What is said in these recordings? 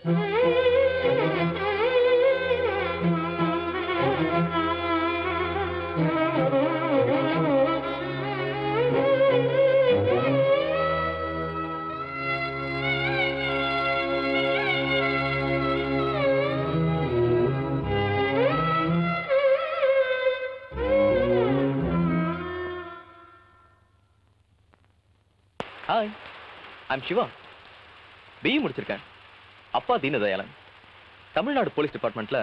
Hi, I'm Shiva. BE முடிச்சிருக்கேன். அப்பா Deenadayalan. Tamil Nadu police டிபார்ட்மெண்ட்ல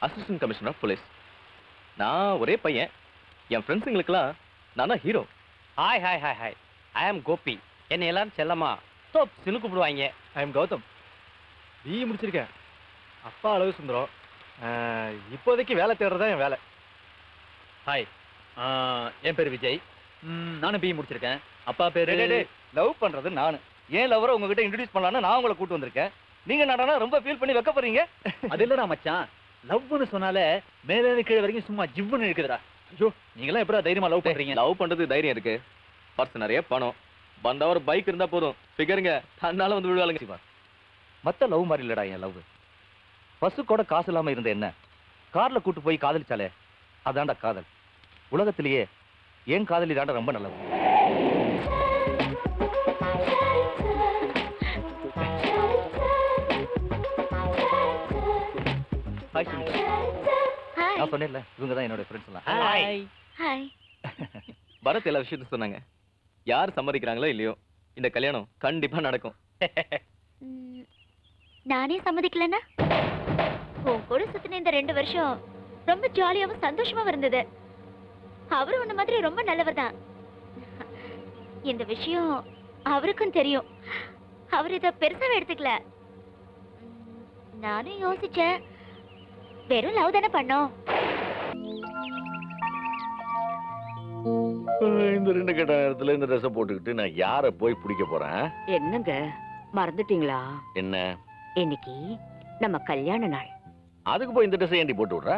அசிஸ்டன்ட் கமிஷனர் ஆஃப் போலீஸ். நான் ஒரே பையன். என் ஃப்ரெண்ட்ஸுங்களுக்குலாம் நான் தான் hero. Hi hi hi hi. I am Gopi. என்னை எல்லாரும் செல்லமா சினு கூப்பிடுவாங்க. I am Gautham. BE முடிச்சிருக்கேன். அப்பா அழகு சுந்தரம். இப்போதைக்கு வேலை தேடுறதா என் வேலை. ஹாய், என் பேர் விஜய். நானும் BE முடிச்சிருக்கேன். அப்பா பேரு லவ் பண்றது நானு. ஏன் லவரை உங்ககிட்ட இன்ட்ரோடியூஸ் பண்ணலான்னு நான் உங்களை கூட்டு வந்திருக்கேன். நீங்க நடனா ரொம்ப ஃபீல் பண்ணி வைக்க போறீங்க. அது இல்லடா மச்சான், லவ்னு சொன்னாலே மேலே கீழே வரைக்கும் சும்மா ஜிவ்வுன்னு இருக்குதுடா. ஐயோ, நீங்களாம் எப்படா தைரியமா லவ் பண்றீங்க? லவ் பண்றது தைரியம் இருக்கு. பர்ஸ் நிறைய பணம் வந்தா ஒரு பைக் இருந்தா போதும். ஃபிகருங்க தன்னால வந்து விழுவாளுங்க. சிவா, மத்த லவ் மாதிரி இல்லடா என் லவ். பஸ்ஸு கூட காசு இல்லாம இருந்த என்ன கார்ல கூட்டு போய் காதலிச்சாலே அதான்டா காதல். உலகத்திலேயே ஏன் காதலி தாண்டா ரொம்ப நல்லது. நான் சொன்னேன்ல, இவங்க தான் என்னோட ஃப்ரெண்ட்ஸ் எல்லாம். Hi hi. பரத் எல்லா விஷயத்தையும் சொன்னாங்க. யார் சம்மதிக்கிறாங்களோ இல்லையோ இந்த கல்யாணம் கண்டிப்பா நடக்கும். நானே சம்மதிக்கலன்னா உன் கூட சுத்தின இந்த 2 வருஷம் ரொம்ப ஜாலியாவும் சந்தோஷமாவும் இருந்தது. அவரு உன்ன மாதிரி ரொம்ப நல்லவர் தான். இந்த விஷயம் அவருக்கும் தெரியும். அவர் இத பெருசாவே எடுத்துக்கல. நானும் யோசிச்சேன், வெறும் லவ் தானே பண்ணோம். இந்த 2 கெட்ட நேரத்துல இந்த ட்ரெஸ் போட்டுக்கிட்டு நான் யாரை போய் பிடிக்க போறேன்? என்னங்க மறந்துட்டீங்களா? என்ன இன்னைக்கு நம்ம கல்யாண நாள். அதுக்கு போய் இந்த ட்ரெஸ் ஏண்டி போட்டு விடுற?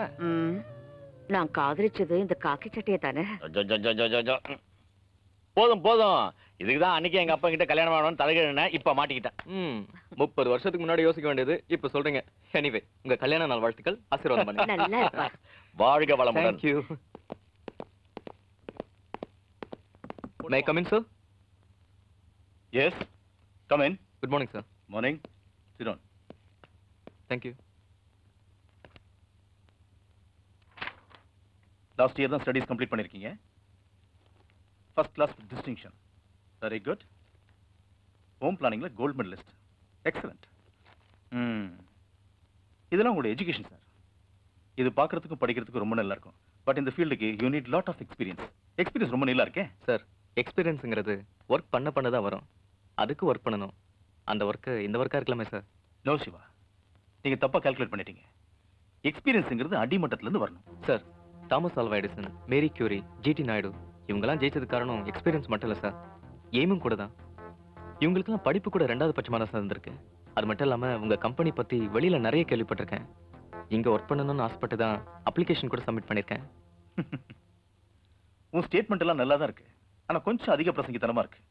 நான் காதலிச்சது இந்த காக்கி சட்டையை தானே. போதும் போதும். இதுக்குதான் அன்னைக்கு எங்க அப்பா கிட்ட கல்யாணம் பண்ணணும்னு தலைகிழன இப்ப மாட்டிக்கிட்டேன். 30 வருஷத்துக்கு முன்னாடி யோசிக்க வேண்டியது இப்ப சொல்றீங்க. எனிவே, உங்க கல்யாண நாள் வாழ்த்துக்கள். ஆசீர்வாதம் பண்ணுங்க. நல்லா இருப்பா. வாழ்க வளமுடன். Thank you. May I come in, sir? Yes, come in. Good morning, sir. Morning. Sit down. Thank you. Last year தான் ஸ்டடீஸ் கம்ப்ளீட் பண்ணிருக்கீங்க. First class with distinction. Very good. Home பிளானிங்ல கோல்ட் மெடலிஸ்ட். எக்ஸலண்ட். இதெல்லாம் உங்களுடைய education sir. இது பார்க்கறதுக்கும் படிக்கிறதுக்கும் ரொம்ப நல்லா இருக்கும். பட் இந்த ஃபீல்டுக்கு you need lot of experience. Experience ரொம்ப நல்லா இருக்கே சார். எக்ஸ்பீரியன்ஸுங்கிறது ஒர்க் பண்ண தான் வரும். அதுக்கு ஒர்க் பண்ணணும். அந்த ஒர்க்கு இந்த ஒர்க்கா இருக்கலாமே சார். நோ சிவா, நீங்க தப்பா கால்குலேட் பண்ணிட்டீங்க. எக்ஸ்பீரியன்ஸ்ங்கிறது அடிமட்டத்துல இருந்து வரணும் sir. Thomas Alva Edison, Marie Curie, GD Naidu இவங்கெல்லாம் ஜெயிச்சதுக்கு காரணம் எக்ஸ்பீரியன்ஸ் மட்டும் இல்லை சார், எய்மும் கூட தான். இவங்களுக்குலாம் படிப்பு கூட 2வது பட்சமான சார் இருந்திருக்கு. அது மட்டும் இல்லாமல் உங்கள் கம்பெனி பற்றி வெளியில் நிறைய கேள்விப்பட்டிருக்கேன். இங்கே ஒர்க் பண்ணணும்னு ஆசைப்பட்டு தான் அப்ளிகேஷன் கூட சப்மிட் பண்ணியிருக்கேன். உன் ஸ்டேட்மெண்ட் எல்லாம் நல்லா தான் இருக்கு. ஆனால் கொஞ்சம் அதிக பிரசங்கித்தனமாக இருக்கு.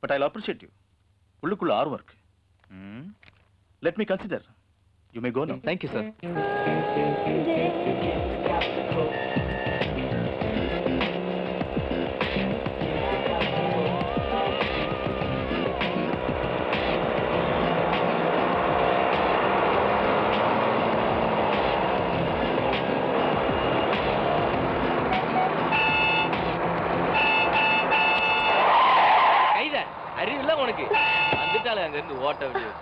But I appreciate you. உள்ளுக்குள்ள ஆர்வம் இருக்கு. Let me consider. You may go now. Thank you sir. அறிவில்ல உனக்கு வந்துட்டாலே அங்க இருந்து ஓட்ட முடியும்.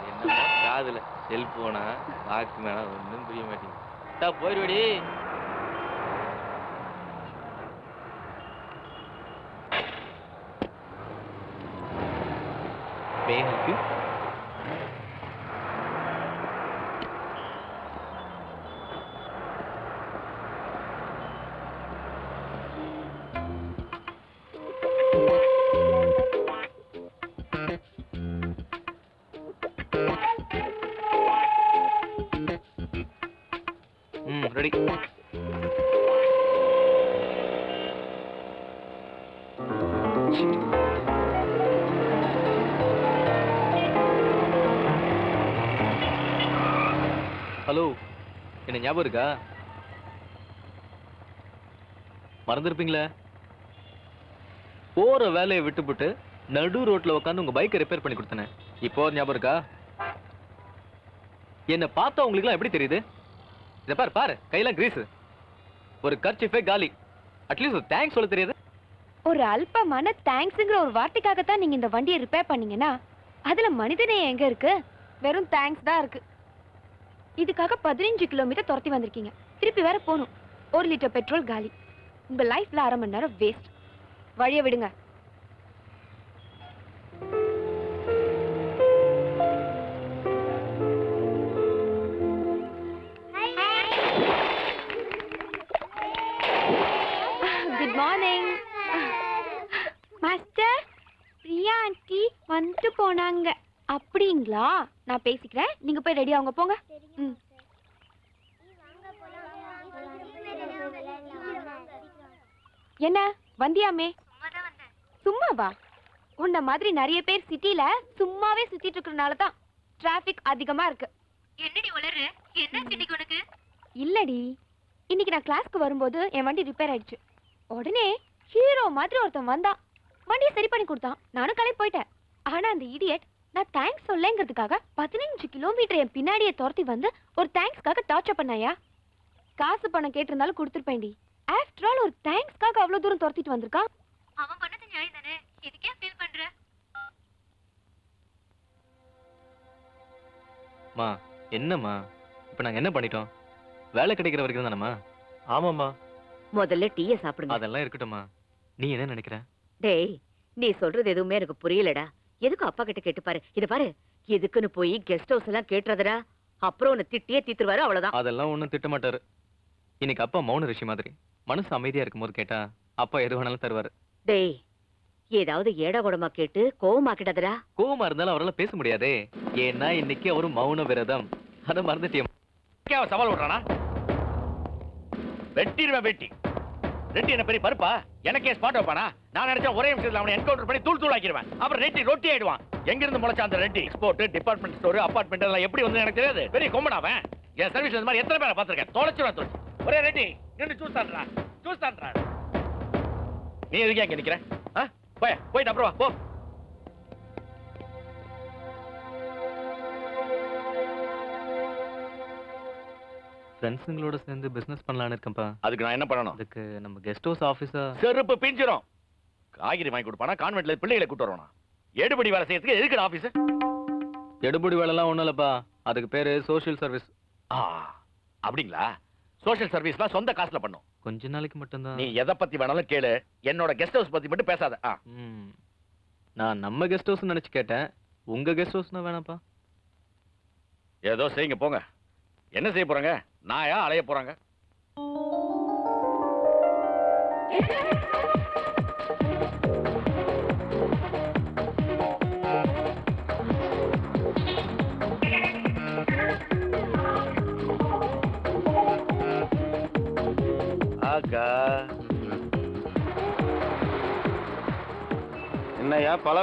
என்ன காதுல செல்போனா வாக்கு மேல ஒன்றும் புரிய மாட்டேங்குது. போயிடுவடி. May I help you? Ready? Hello, என்ன ஞாபகம் இருக்கா? மறந்துருப்பீங்களே. போற வேலையை விட்டுப்புட்டு நடு ரோட்ல உட்காந்து உங்க பைக்கை ரிப்பேர் பண்ணி கொடுத்தனே. இப்போ ஞாபகம் இருக்கா? என்ன பார்த்தா உங்களுக்கு எல்லாம் எப்படி தெரியுது? இத பாரு பாரு, கையெல்லாம் கிரீஸ், ஒரு கர்ச்சிஃபே காலி. அட்லீஸ்ட் ஒரு தேங்க்ஸ் சொல்ல தெரியாது? ஒரு அல்பமான தேங்க்ஸ்ங்கிற ஒரு வார்த்தைக்காகத்தான் நீங்க இந்த வண்டியை ரிப்பேர் பண்ணீங்கன்னா அதுல மனிதநேயம் எங்க இருக்கு? வெறும் தேங்க்ஸ் தான் இருக்கு. இதுக்காக 15 கிலோமீட்டர் துரத்தி வந்திருக்கீங்க. திருப்பி வேற போகணும். 1 லிட்டர் பெட்ரோல் காலி. உங்க லைஃப்ல 1/2 மணி நேரம் வேஸ்ட். வழிய விடுங்க. Good morning master. Priya aunty வந்துட்டு போனாங்க. அப்படிங்களா? நான் பேசிக்கிறேன், நீங்க போய் ரெடி ஆகுங்க. போங்க. ம். என்ன வந்தியாமே? சும்மாவா? உன்ன மாதிரி நிறைய பேர் சிட்டில சும்மாவே சுத்திட்டு இருக்கறனால தான் டிராபிக் அதிகமா இருக்கு. என்னடி உளற? என்ன சிட்டிக்கு உனக்கு? இல்லடி, இன்னைக்கு நான் கிளாஸ்க்கு வரும்போது என் வண்டி ரிப்பேர் ஆயிடுச்சு. உடனே ஹீரோ மாதிரி ஒருத்தன் வந்தான், வண்டியை சரி பண்ணி கொடுத்தான். நானும் கிளம்பி போயிட்டேன். ஆனா அந்த இடியட் நான் தேங்க்ஸ் சொல்லேங்கிறதுக்காக 15 கிலோமீட்டர் என் பின்னாடியே துரத்தி வந்து ஒரு தேங்க்ஸ்க்காக டார்ச்சர் பண்ணாயா? காசு பணம் கேட்டிருந்தாலும் கொடுத்துருப்பேன்டி. ஆஃப்டர் ஆல் ஒரு தேங்க்ஸ்க்காக அவ்வளவு தூரம் துரத்திட்டு வந்திருக்கான். அவன் பண்ணது நியாயம் தானே? எதுக்கே ஃபீல் பண்ற? மா என்னம்மா, இப்ப நாங்க என்ன பண்ணிட்டோம்? வேலை கிடைக்கிற வரைக்கும் தானம்மா. ஆமாம்மா. முதல்ல டீயை சாப்பிடுங்க. அதெல்லாம் இருக்கட்டும்மா. நீ என்ன நினைக்கிற? டேய், நீ சொல்றது எதுவுமே எனக்கு புரியலடா. எதுக்கு அப்பா கிட்ட கேட்டு பாரு. இத பாரு, எதுக்குன்னு போய் கெஸ்ட் ஹவுஸ் எல்லாம் கேட்டுறதுடா. அப்புறம் உன்னை திட்டியே தீத்துருவாரு, அவ்வளவுதான். அதெல்லாம் ஒண்ணும் திட்ட மாட்டாரு. இன்னைக்கு அப்பா மௌன ரிஷி மாதிரி. மனசு அமைதியா இருக்கும்போது கேட்டா அப்பா எது வேணாலும் தருவாரு. டேய், ஏதாவது ஏடா கூடமா கேட்டு கோவமாக்கிட்டதுடா. கோவமா இருந்தாலும் அவரால் பேச முடியாதே. ஏன்னா இன்னைக்கு அவரு மௌன விரதம். அதை மறந்துட்டியம். சவால் விடுறானா? வெட்டிடுவேன் வெட்டி. ரெட்டி என்ன பெரிய பருப்பா? எனக்கே ஸ்பாட் வைப்பானா? நான் நினைச்சா ஒரே நிமிஷத்துல அவனை என்கவுண்டர் பண்ணி தூள் தூள் ஆக்கிடுவேன். அப்புறம் ரெட்டி ரொட்டி ஆயிடுவான். எங்க இருந்து முளைச்சா அந்த Reddy? Export, department store, apartment எல்லாம் எப்படி வந்து எனக்கு தெரியாது. பெரிய கொம்பனாவன். என் சர்வீஸ் இந்த மாதிரி எத்தனை பேரை பார்த்திருக்கேன். தொலைச்சுவேன் தொலைச்சு. ஒரே ரெட்டி நின்று சூஸ் தான்றா. நீ எதுக்கு அங்க நிக்கிற? போயிட்டு அப்புறம் வா போ. ஃப்ரெண்ட்ஸுங்களோட சேர்ந்து பிசினஸ் பண்ணலான்னு இருக்கேன்ப்பா. அதுக்கு நான் என்ன பண்ணணும்? அதுக்கு நம்ம கெஸ்ட் ஹவுஸ் ஆபீஸா? செருப்பு பிஞ்சிரும். காய்கறி வாங்கி கொடுப்பானா? கான்வென்ட்ல பிள்ளைகளை கூட்டு வரணும். எடுபடி வேலை செய்யறதுக்கு எதுக்கு ஆபீஸ்? எடுபடி வேலைலாம் ஒண்ணும் இல்லப்பா. அதுக்கு பேரு சோஷியல் சர்வீஸ். அப்படிங்களா? சோஷியல் சர்வீஸ்லாம் சொந்த காசுல பண்ணும். கொஞ்ச நாளைக்கு மட்டும்தான். நீ எதை பத்தி வேணாலும் கேளு. என்னோட கெஸ்ட் ஹவுஸ் பத்தி மட்டும் பேசாத. நான் நம்ம கெஸ்ட் ஹவுஸ் நினைச்சு கேட்டேன். உங்க கெஸ்ட் ஹவுஸ்னா வேணாப்பா. ஏதோ செய்யுங்க போங்க. என்ன செய்ய போறாங்க? நாயா அலைய போறாங்க? என்னையா பல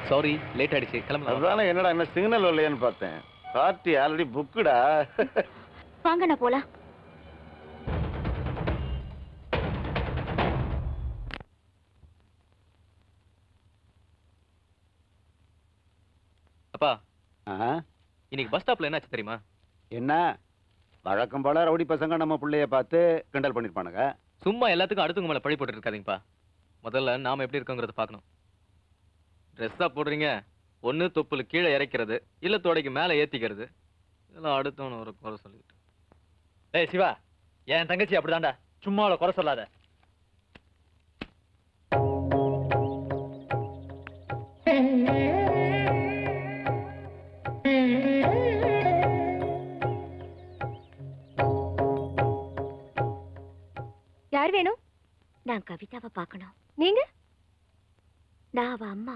சாரி, லேட் ஆயிடுச்சு. கிளம்பலாம். அதானே என்னடா என்ன சிக்னல் இல்லையான்னு பார்த்தேன். பார்ட்டி ஆல்ரெடி புக்குடா. வாங்க நான் போலாம். அப்பா, இன்னைக்கு பஸ் ஸ்டாப்ல என்னாச்சு தெரியுமா? என்ன வழக்கம் போல ரவுடி பசங்க நம்ம பிள்ளைய பார்த்து கிண்டல் பண்ணிருப்பானுங்க. சும்மா எல்லாத்துக்கும் அடுத்தவங்க மேல பழி போட்டு இருக்காதீங்கப்பா. முதல்ல நாம எப்படி இருக்கோங்கிறத பார்க்கணும். ட்ரெஸ்ஸா போடுறீங்க, ஒண்ணு தொப்புல கீழே இறக்கிறது, இல்ல தோடைக்கு மேல ஏத்திக்கிறது. இதெல்லாம் அடுத்தவன ஒரு குறை சொல்லிட்டு. ஏய் சிவா, என் தங்கச்சி அப்படிதான்டா. சும்மா அவளை குறை சொல்லாத. யார் வேணும்? நான் கவிதாவை பார்க்கணும். நீங்க? நான் அவ அம்மா.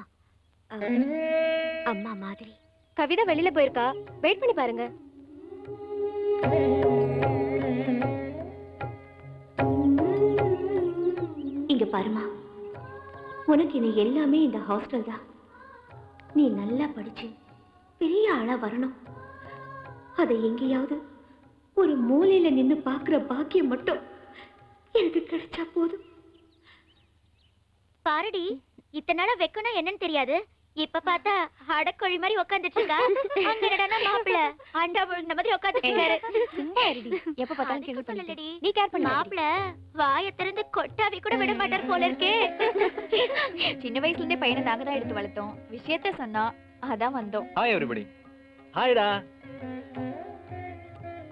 அம்மா மாதிரி. கவிதா வெளியில போயிருக்கா, வெயிட் பண்ணி பாருங்க. இங்க பாருமா, உனக்கு இனி எல்லாமே இந்த ஹாஸ்டல் தான். நீ நல்லா படிச்சு பெரிய ஆளா வரணும். அதை எங்கேயாவது ஒரு மூலையில நின்னு பாக்குற பாக்கியம் மட்டும் எனக்கு கிடைச்சா போதும். பாருடி, இத்தனை நாளா வெக்கணும் என்னன்னு தெரியாது. இப்ப பார்த்தா அடக்கொழி மாதிரி உட்காந்துட்டு இருக்கா. அங்க என்னடா மாப்பிள்ள அண்டா விழுந்த மாதிரி உட்காந்துட்டு இருக்காரு. சும்மா இருடி. எப்ப பார்த்தாலும் அதுக்கு கிண்டல் பண்ணிட்டு. சொல்லலடி. நீ கேர் பண்ண மாப்பிள்ள வாயை திறந்து கொட்டாவி கூட விட மாட்டார் போல இருக்கே. சின்ன வயசுல இருந்தே பையனை நாங்க தான் எடுத்து வளர்த்தோம். விஷயத்த சொன்னா அதான் வந்தோம். Hi everybody. ஹாய்டா.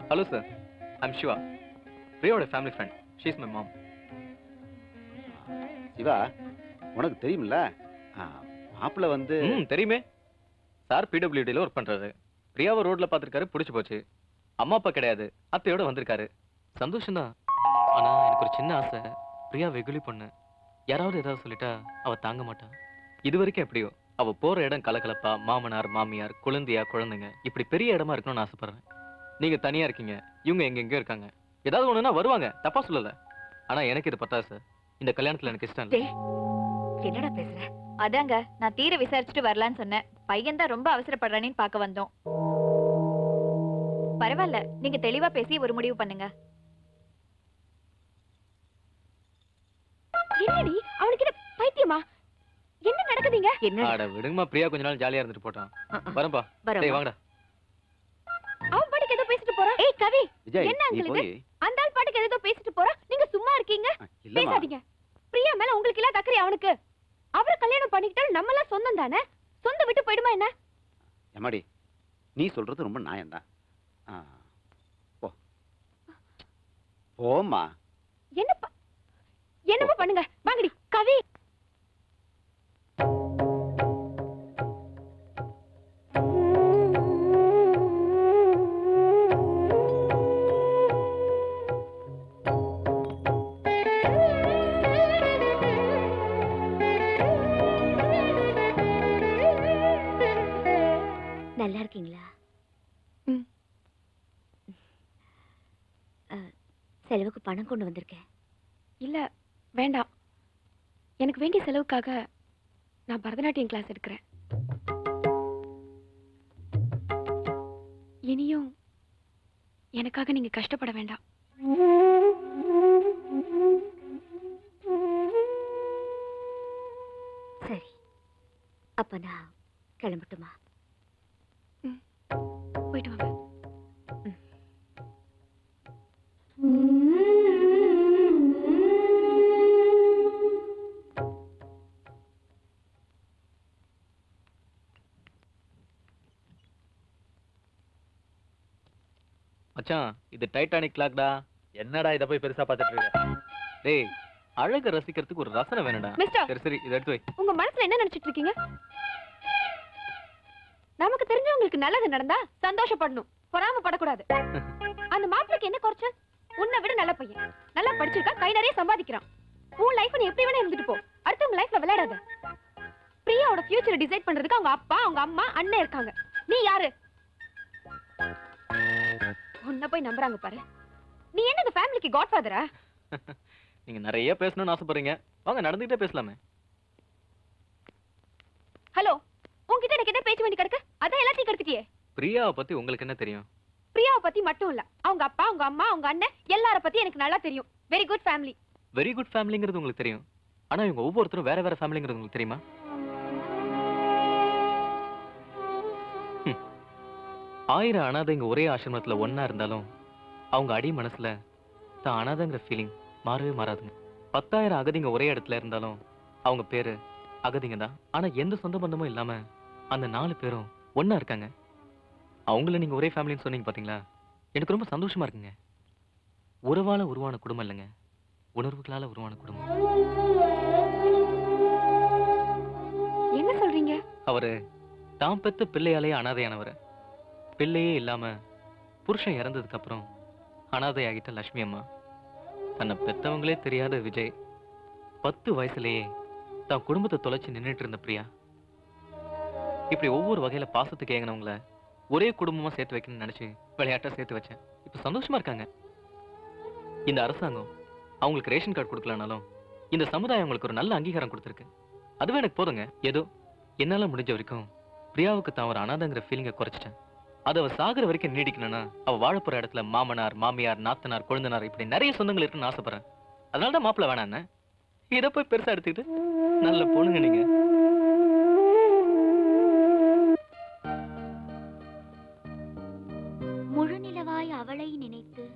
ஹலோ சார், ஐம் சிவா, பிரியாவோட family friend. She is my mom. Siva, உனக்கு தெரியுமில்ல மாப்பிள்ள வந்து தெரியுமே சார். பிடபிள்யூடியில் ஒர்க் பண்றாரு. பிரியாவை ரோட்ல பார்த்துருக்காரு, பிடிச்சி போச்சு. அம்மா அப்பா கிடையாது, அத்தையோட வந்திருக்காரு. சந்தோஷம் தான். ஆனா எனக்கு ஒரு சின்ன ஆசை. பிரியா வெகுளி பொண்ணு. யாராவது ஏதாவது சொல்லிட்டா அவ தாங்க மாட்டா. இது வரைக்கும் எப்படியோ அவ போற இடம் கலகலப்பா, மாமனார் மாமியார் குழந்தையா குழந்தைங்க இப்படி பெரிய இடமா இருக்கணும்னு ஆசைப்படுறேன். நீங்க தனியா இருக்கீங்க, இவங்க எங்கெங்க இருக்காங்க. ஏதாவது ஒண்ணுன்னா வருவாங்க, தப்பா சொல்லல. ஆனா எனக்கு இது பத்தாது சார். இந்த கல்யாணத்துல எனக்கு இஷ்டம் இல்லை. என்னடா பேசுற? அதாங்க நான் தீர விசாரிச்சுட்டு வரலான்னு சொன்னேன். பையன் தான் ரொம்ப அவசரப்படுறானேன்னு பார்க்க வந்தோம். பரவாயில்ல, நீங்க தெளிவா பேசி ஒரு முடிவு பண்ணுங்க. என்னடி அவனுக்கு என்ன பைத்தியமா? என்ன நடக்குதுங்க? என்ன அட விடுங்கம்மா, பிரியா கொஞ்ச நாள் ஜாலியா இருந்துட்டு போட்டான். வரம்பா, டேய் வாங்கடா. அவன் பாட்டுக்கு ஏதோ பேசிட்டு போறான். ஏய் கவி, விஜய், என்ன நீ அங்கிள் போய் இது? அந்த ஆள் பாட்டுக்கு ஏதோ பேசிட்டு போறான். நீங்க சும்மா இருக்கீங்க? இல்லம்மா. பேசாதீங்க. பிரியா மேல உங்களுக்கு எல்லாம் தக்கறை அவனுக்கு. அவரை கல்யாணம் பண்ணிக்கிட்டாலும் நம்ம எல்லாம் சொந்தம் தானே. சொந்த விட்டு போயிடுமா என்ன? எம்மாடி, நீ சொல்றது ரொம்ப நியாயம்தான். போ போம்மா. என்னமோ பண்ணுங்க. வாங்கடி கவி. நல்லா இருக்கீங்களா? செலவுக்கு பணம் கொண்டு வந்திருக்கேன். இல்ல வேண்டாம். எனக்கு வேண்டிய செலவுக்காக நான் பரதநாட்டியம் கிளாஸ் எடுக்கிறேன். இனியும் எனக்காக நீங்க கஷ்டப்பட வேண்டாம். சரி, அப்ப நான் கிளம்பட்டுமா? போயிட்டு வாங்க. மச்சான், இது டைட்டானிக் கிளாக்டா. என்னடா இத போய் பெருசா பார்த்துட்டு இருக்க? டேய், அழக ரசிக்கிறதுக்கு ஒரு ரசனை வேணும்டா. மிஸ்டர், சரி சரி, இதை எடுத்து வை. உங்க மனசுல என்ன நினைச்சிட்டு இருக்கீங்க? நமக்கு தெரிஞ்சவங்களுக்கு நல்லது நடந்தா சந்தோஷப்படணும், பொறாமப்படக்கூடாது. அந்த மாப்பிளைக்கு என்ன குறைச்சல்? உன்னை விட நல்ல பையன், நல்லா படிச்சிருக்கா, கை நிறைய சம்பாதிக்கிறான். உன் லைஃப் நீ எப்படி வேணா இருந்துட்டு போ. அடுத்தவங்க லைஃப்ல விளையாடாத. பிரியாவோட ஃபியூச்சரை டிசைட் பண்றதுக்கு அவங்க அப்பா, அவங்க அம்மா, அண்ணன் இருக்காங்க. நீ யாரு? உன்னை போய் நம்புறாங்க பாரு. நீ என்ன இந்த ஃபேமிலிக்கு காட்ஃபாதரா? நீங்க நிறைய பேசணும்னு ஆசைப்படுறீங்க, வாங்க நடந்துகிட்டே பேசலாமே. ஹலோ, உன்கிட்ட எனக்கு என்ன பேச்சு வேண்டி கிடக்கு? அதான் எல்லாத்தையும் கெடுத்துட்டியே. பிரியாவை பத்தி உங்களுக்கு என்ன தெரியும்? பிரியாவை பத்தி மட்டும் இல்ல, அவங்க அப்பா, அவங்க அம்மா, அவங்க அண்ணன் எல்லார பத்தி எனக்கு நல்லா தெரியும். Very good family. Very good ஃபேமிலிங்கிறது உங்களுக்கு தெரியும். ஆனா இவங்க ஒவ்வொருத்தரும் வேற வேற ஃபேமிலிங்கிறது உங்களுக்கு தெரியுமா? 1000 அனாதைங்க ஒரே ஆசிரமத்துல ஒண்ணா இருந்தாலும் அவங்க அடி மனசுல தான் அனாதைங்கிற ஃபீலிங் மாறவே மாறாதுங்க. 10,000 அகதிங்க ஒரே இடத்துல இருந்தாலும் அவங்க பேரு அகதிங்க தான். ஆனா எந்த சொந்த பந்தமும் இல்லாம அந்த 4 பேரும் ஒண்ணா இருக்காங்க. அவங்கள நீங்க ஒரே ஃபேமிலின்னு சொன்னீங்க பாத்தீங்களா, எனக்கு ரொம்ப சந்தோஷமா இருக்குங்க. உறவால உருவான குடும்பம் இல்லைங்க, உணர்வுகளால உருவான குடும்பம். என்ன சொல்றீங்க? அவரு தான் பெத்த பிள்ளையாலேயே அனாதையானவர். பிள்ளையே இல்லாம புருஷன் இறந்ததுக்கு அப்புறம் அனாதையாகிட்ட லட்சுமி அம்மா. தன்னை பெத்தவங்களே தெரியாத விஜய் 10 வயசுலயே தான் குடும்பத்தை தொலைச்சு நின்னுட்டு இருந்த பிரியா. இப்படி ஒவ்வொரு வகையில பாசத்துக்கு ஏங்கினவங்கள ஒரே குடும்பமா சேர்த்து வைக்கணும்னு நினைச்சு விளையாட்டா சேர்த்து வச்சேன். இப்ப சந்தோஷமா இருக்காங்க. இந்த அரசாங்கம் அவங்களுக்கு ரேஷன் கார்டு கொடுக்கலனாலும் இந்த சமுதாயம் அவங்களுக்கு ஒரு நல்ல அங்கீகாரம் கொடுத்திருக்கு. அதுவே எனக்கு போதுங்க. ஏதோ என்னால முடிஞ்ச வரைக்கும் பிரியாவுக்கு தான் ஒரு அனாதைங்கிற ஃபீலிங்கை குறைச்சிட்டேன். அதை அவ சாகுற வரைக்கும் நீடிக்கணும்னா அவ வாழப்போற இடத்துல மாமனார், மாமியார், நாத்தனார், கொழுந்தனார் இப்படி நிறைய சொந்தங்கள் இருக்குன்னு ஆசைப்படுறேன். அதனாலதான் மாப்பிள்ள வேணான்னு இதை போய் பெருசா எடுத்துக்கிட்டு நல்ல பொண்ணுங்க நீங்க. முழுநிலவாய் அவளை நினைத்து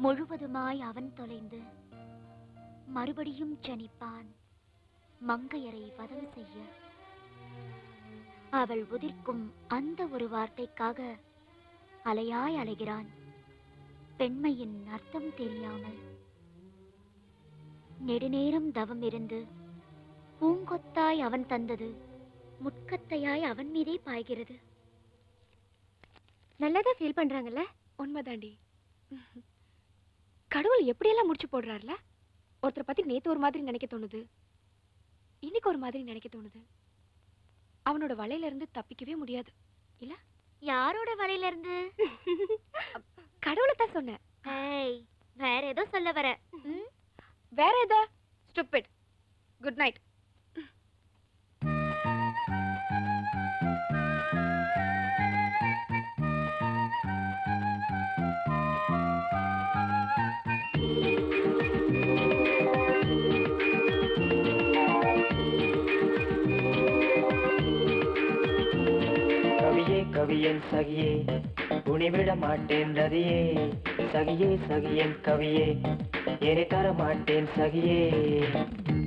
முழுவதுமாய் அவன் தொலைந்து மறுபடியும் ஜனிப்பான் மங்கையரை வதம் செய்ய. அவள் உதிர்க்கும் அந்த ஒரு வார்த்தைக்காக அலையாய் அலைகிறான் பெண்மையின் அர்த்தம் தெரியாமல். நெடுநேரம் தவம் இருந்து பூங்கொத்தாய் அவன் தந்தது முட்கத்தையாய் அவன் மீதே பாய்கிறது. நல்லதா ஃபீல் பண்றாங்கல்ல? உண்மைதாண்டி. கடவுள் எப்படியெல்லாம் முடிச்சு போடுறாருல. ஒருத்தரை பத்தி நேத்து ஒரு மாதிரி நினைக்க தோணுது, இன்னைக்கு ஒரு மாதிரி நினைக்க தோணுது. அவனோட வலையில இருந்து தப்பிக்கவே முடியாது இல்ல? யாரோட வலையில இருந்து? கடவுளை தான் சொன்னேன். ஏய், வேற ஏதோ சொல்ல வர. வேற ஏதா? ஸ்டூபிட். Good night. கவியன் சகியே உனிவிட மாட்டேன் ரதியே, சகியே சகியன் கவியே என்னை தர மாட்டேன் சகியே.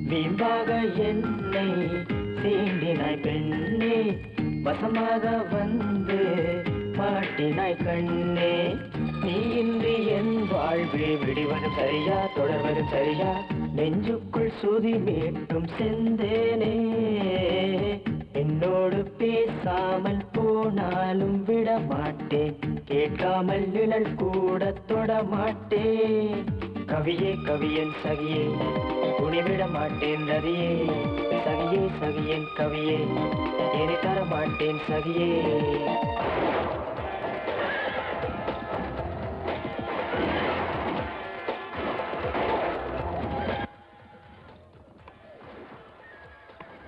வீம்பாக என்னை சீண்டினாய் பெண்ணே, வசமாக வந்து மாட்டினாய் கண்ணே. நீ இன்றி என் வாழ்வே விடுவதும் சரியா தொடர்வதும் சரியா, நெஞ்சுக்குள் சுதி மீட்டும் செந்தேனே. என்னோடு பேசாமல் போனாலும் விட மாட்டேன், கேட்காமல் நிழல் கூட தொட மாட்டேன். கவியே கவியன் சகியே உனிவிட மாட்டேன் ரதியே, சகியே சகியன் கவியே என்னை தர மாட்டேன் சகியே.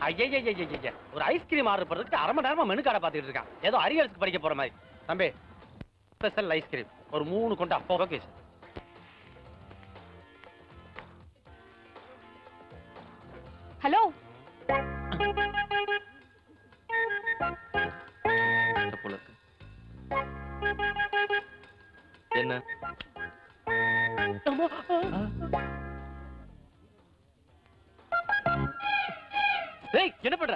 ஐயா, ஒரு ஐஸ்கிரீம் ஆர்டர் பண்றதுக்கு அரை மணி நேரமா மெனு கார்டை பார்த்துட்டு இருக்கான். ஏதோ அரியல்ஸ்க்கு படிக்க போற மாதிரி. தம்பி, ஸ்பெஷல் ஐஸ்கிரீம் ஒரு 3 கொண்டா. Okay sir. ஹலோ, போல இருக்கு. என்ன ஏய், என்ன பண்ற?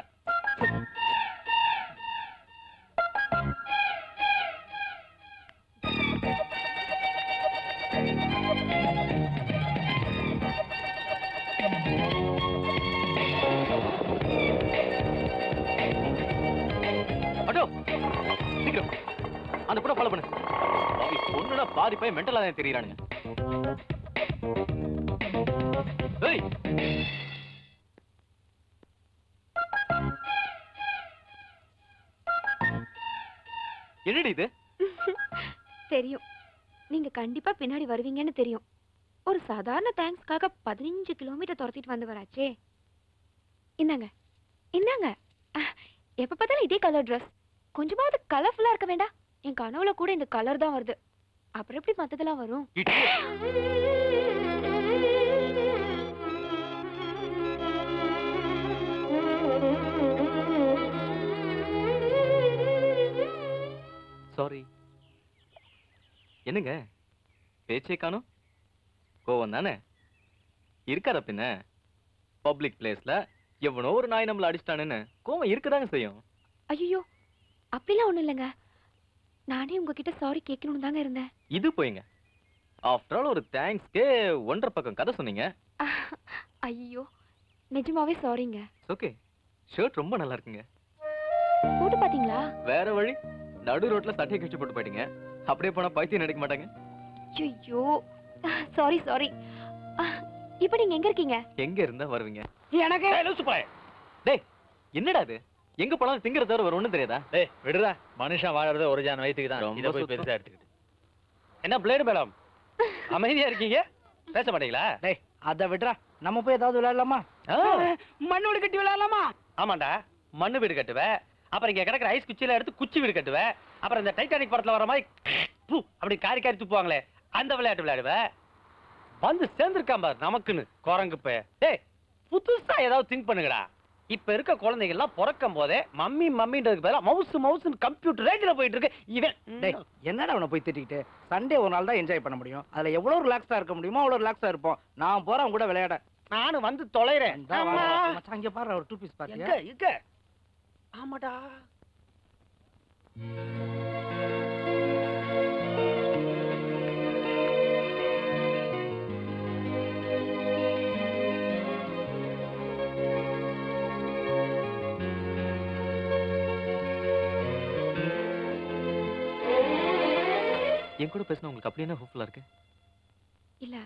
அடோ, சீக்கிரம் அந்த கூட ஃபாலோ பண்ணு. பொண்ணுனா பாதி போய் மென்டலா தான் தெரியறானுங்க. ஏய், என்னடி இது? தெரியும் நீங்க கண்டிப்பா பின்னாடி வருவீங்கன்னு தெரியும். ஒரு சாதாரண தேங்க்ஸ்க்காக 15 கிலோமீட்டர் துரத்திட்டு வந்து வராச்சே. இந்தாங்க இந்தாங்க. எப்ப பார்த்தாலும் இதே கலர் ட்ரெஸ். கொஞ்சமாவது கலர்ஃபுல்லா இருக்க வேண்டாம்? என் கனவுல கூட இந்த கலர் தான் வருது. அப்புறம் எப்படி மத்ததெல்லாம் வரும்? சாரி. என்னங்க பேச்சே காணோம்? கோவம் தானே இருக்காத பின்ன. பப்ளிக் பிளேஸ்ல எவனோ ஒரு நாய் நம்மள அடிச்சிட்டானுன்னு கோவம் இருக்கதாங்க செய்யும். ஐயோ, அப்படிலாம் ஒண்ணும் இல்லைங்க. நானே உங்ககிட்ட சாரி கேட்கணும்னு தாங்க இருந்தேன். இது போயிங்க. ஆஃப்டர் ஆல் ஒரு தேங்க்ஸ்க்கே 1.5 பக்கம் கதை சொன்னீங்க. ஐயோ, நிஜமாவே சாரிங்க. ஓகே, ஷர்ட் ரொம்ப நல்லா இருக்குங்க. போட்டு பாத்தீங்களா? வேற வழி, நடு ரோட்ல சட்டையை கிழிச்சு போட்டு போயிட்டீங்க. அப்படியே போனா பைத்தியம் நடிக்க மாட்டாங்க. ஐயோ, சாரி சாரி. இப்போ நீங்க எங்க இருக்கீங்க? எங்க இருந்தா வருவீங்க? எனக்கு டேய், என்னடா இது? எங்க போனாலும் திங்கற தவிர வேற ஒண்ணும் தெரியாதா? டேய் விடுடா, மனுஷன் வாழறது ஒரு ஜான் வயித்துக்கு தான். ரொம்ப இத போய் சுத்தம். பெருசா எடுத்துக்கிட்டு. என்ன பிளேடு மேடம், அமைதியா இருக்கீங்க, பேச மாட்டீங்களா? டேய் அத விடுறா, நம்ம போய் ஏதாவது விளையாடலாமா? ஆ, மண்ணோடு கட்டி விளையாடலாமா? ஆமாண்டா, மண்ணு வீடு கட்டுவ, அப்புறம் இங்க கிடக்குற ஐஸ் குச்சியில எடுத்து குச்சி வீடு கட்டுவேன். அப்புறம் இந்த டைட்டானிக் படத்துல வர மாதிரி அப்படி காரி காரி துப்புவாங்களே அந்த விளையாட்டு விளையாடுவேன். வந்து சேர்ந்துருக்கான் பாரு நமக்குன்னு குரங்கு பே. டேய் புதுசா ஏதாவது திங்க் பண்ணுங்கடா. இப்ப இருக்க குழந்தைங்க எல்லாம் பிறக்கும் போதே மம்மி மம்மின்றதுக்கு பதிலா மவுஸ் மவுஸ் கம்ப்யூட்டர் ரேஞ்சில போயிட்டு இருக்கு. இவன் டேய் என்னடா அவனை போய் திட்டிக்கிட்டு? சண்டே ஒரு நாள் தான் என்ஜாய் பண்ண முடியும். அதுல எவ்வளவு ரிலாக்ஸா இருக்க முடியுமோ அவ்வளவு ரிலாக்ஸா இருப்போம். நான் போறேன் கூட விளையாட. நானும் வந்து தொலைறேன். மச்சான் இங்க பாரு ஒரு 2 பீஸ் பாத்தியா? எங்க ஆமாடா. என் கூட பேசினா உங்களுக்கு அப்படி என்ன ஹோப்ஃபுல்லா இருக்கு? இல்ல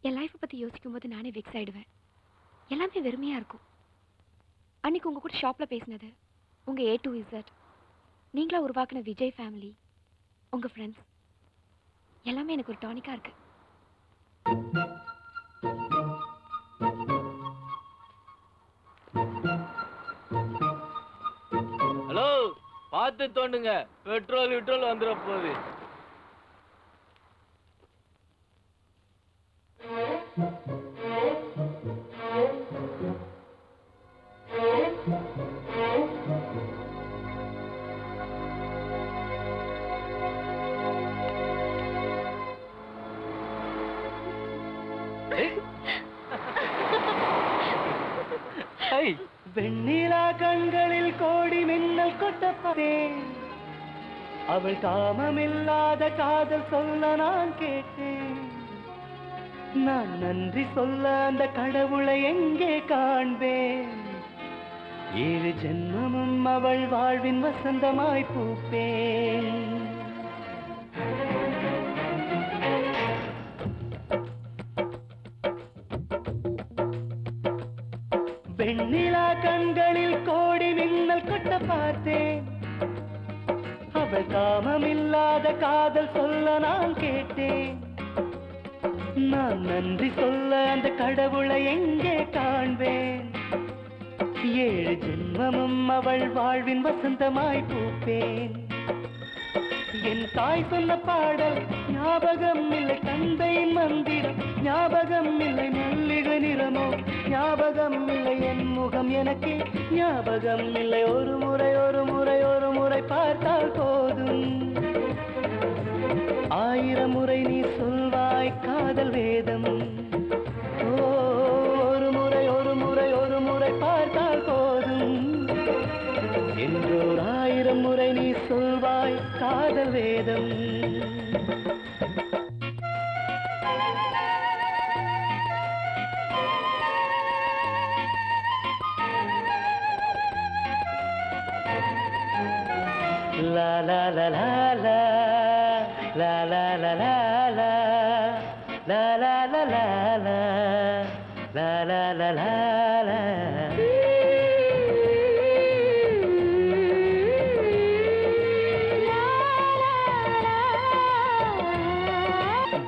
என் லைஃப் பத்தி யோசிக்கும் போது நானே வெக்ஸ் ஆயிடுவேன். எல்லாமே வெறுமையா இருக்கும். அன்னைக்கு உங்க கூட ஷாப்ல பேசினது, உங்க A to Z, நீங்களா உருவாக்குன விஜய் ஃபேமிலி, உங்க ஃப்ரெண்ட்ஸ் எல்லாமே எனக்கு ஒரு டானிக்கா இருக்கு. ஹலோ, பார்த்து தோண்டுங்க, பெட்ரோல் வந்துட போகுது. வெண்ணிலா கண்களில் கோடி மின்னல் கொட்டப்பட்டேன். அவள் காமமில்லாத காதல் சொல்ல நான் கேட்டேன். நான் நன்றி சொல்ல அந்த கடவுளை எங்கே காண்பேன்? 7 ஜென்மமும் அவள் வாழ்வின் வசந்தமாய் பூப்பேன். வெண்ணிலா கண்களில் கோடி மின்னல் கொட்ட பார்த்தேன். அவள் காமமில்லாத காதல் சொல்ல நான் கேட்டேன். நான் நன்றி சொல்ல அந்த கடவுளை எங்கே காண்பேன்? 7 ஜென்மமும் அவள் வாழ்வின் வசந்தமாய் பூப்பேன். என் தாய் சொன்ன பாடல் ஞாபகம் இல்லை, தந்தையின் மந்திரம் ஞாபகம் இல்லை, மல்லிகை நிறமோ ஞாபகம் இல்லை, என் முகம் எனக்கு ஞாபகம் இல்லை. ஒரு முறை பார்த்தால் போதும், 1000 முறை நீ சொல்வாய் காதல் வேதம். ஒரு முறை பார்த்தால் போதும், என்றோர் 1000 முறை நீ சொல்வாய் காதல் வேதம். La la la la la la la la la la la la la la la la la la la.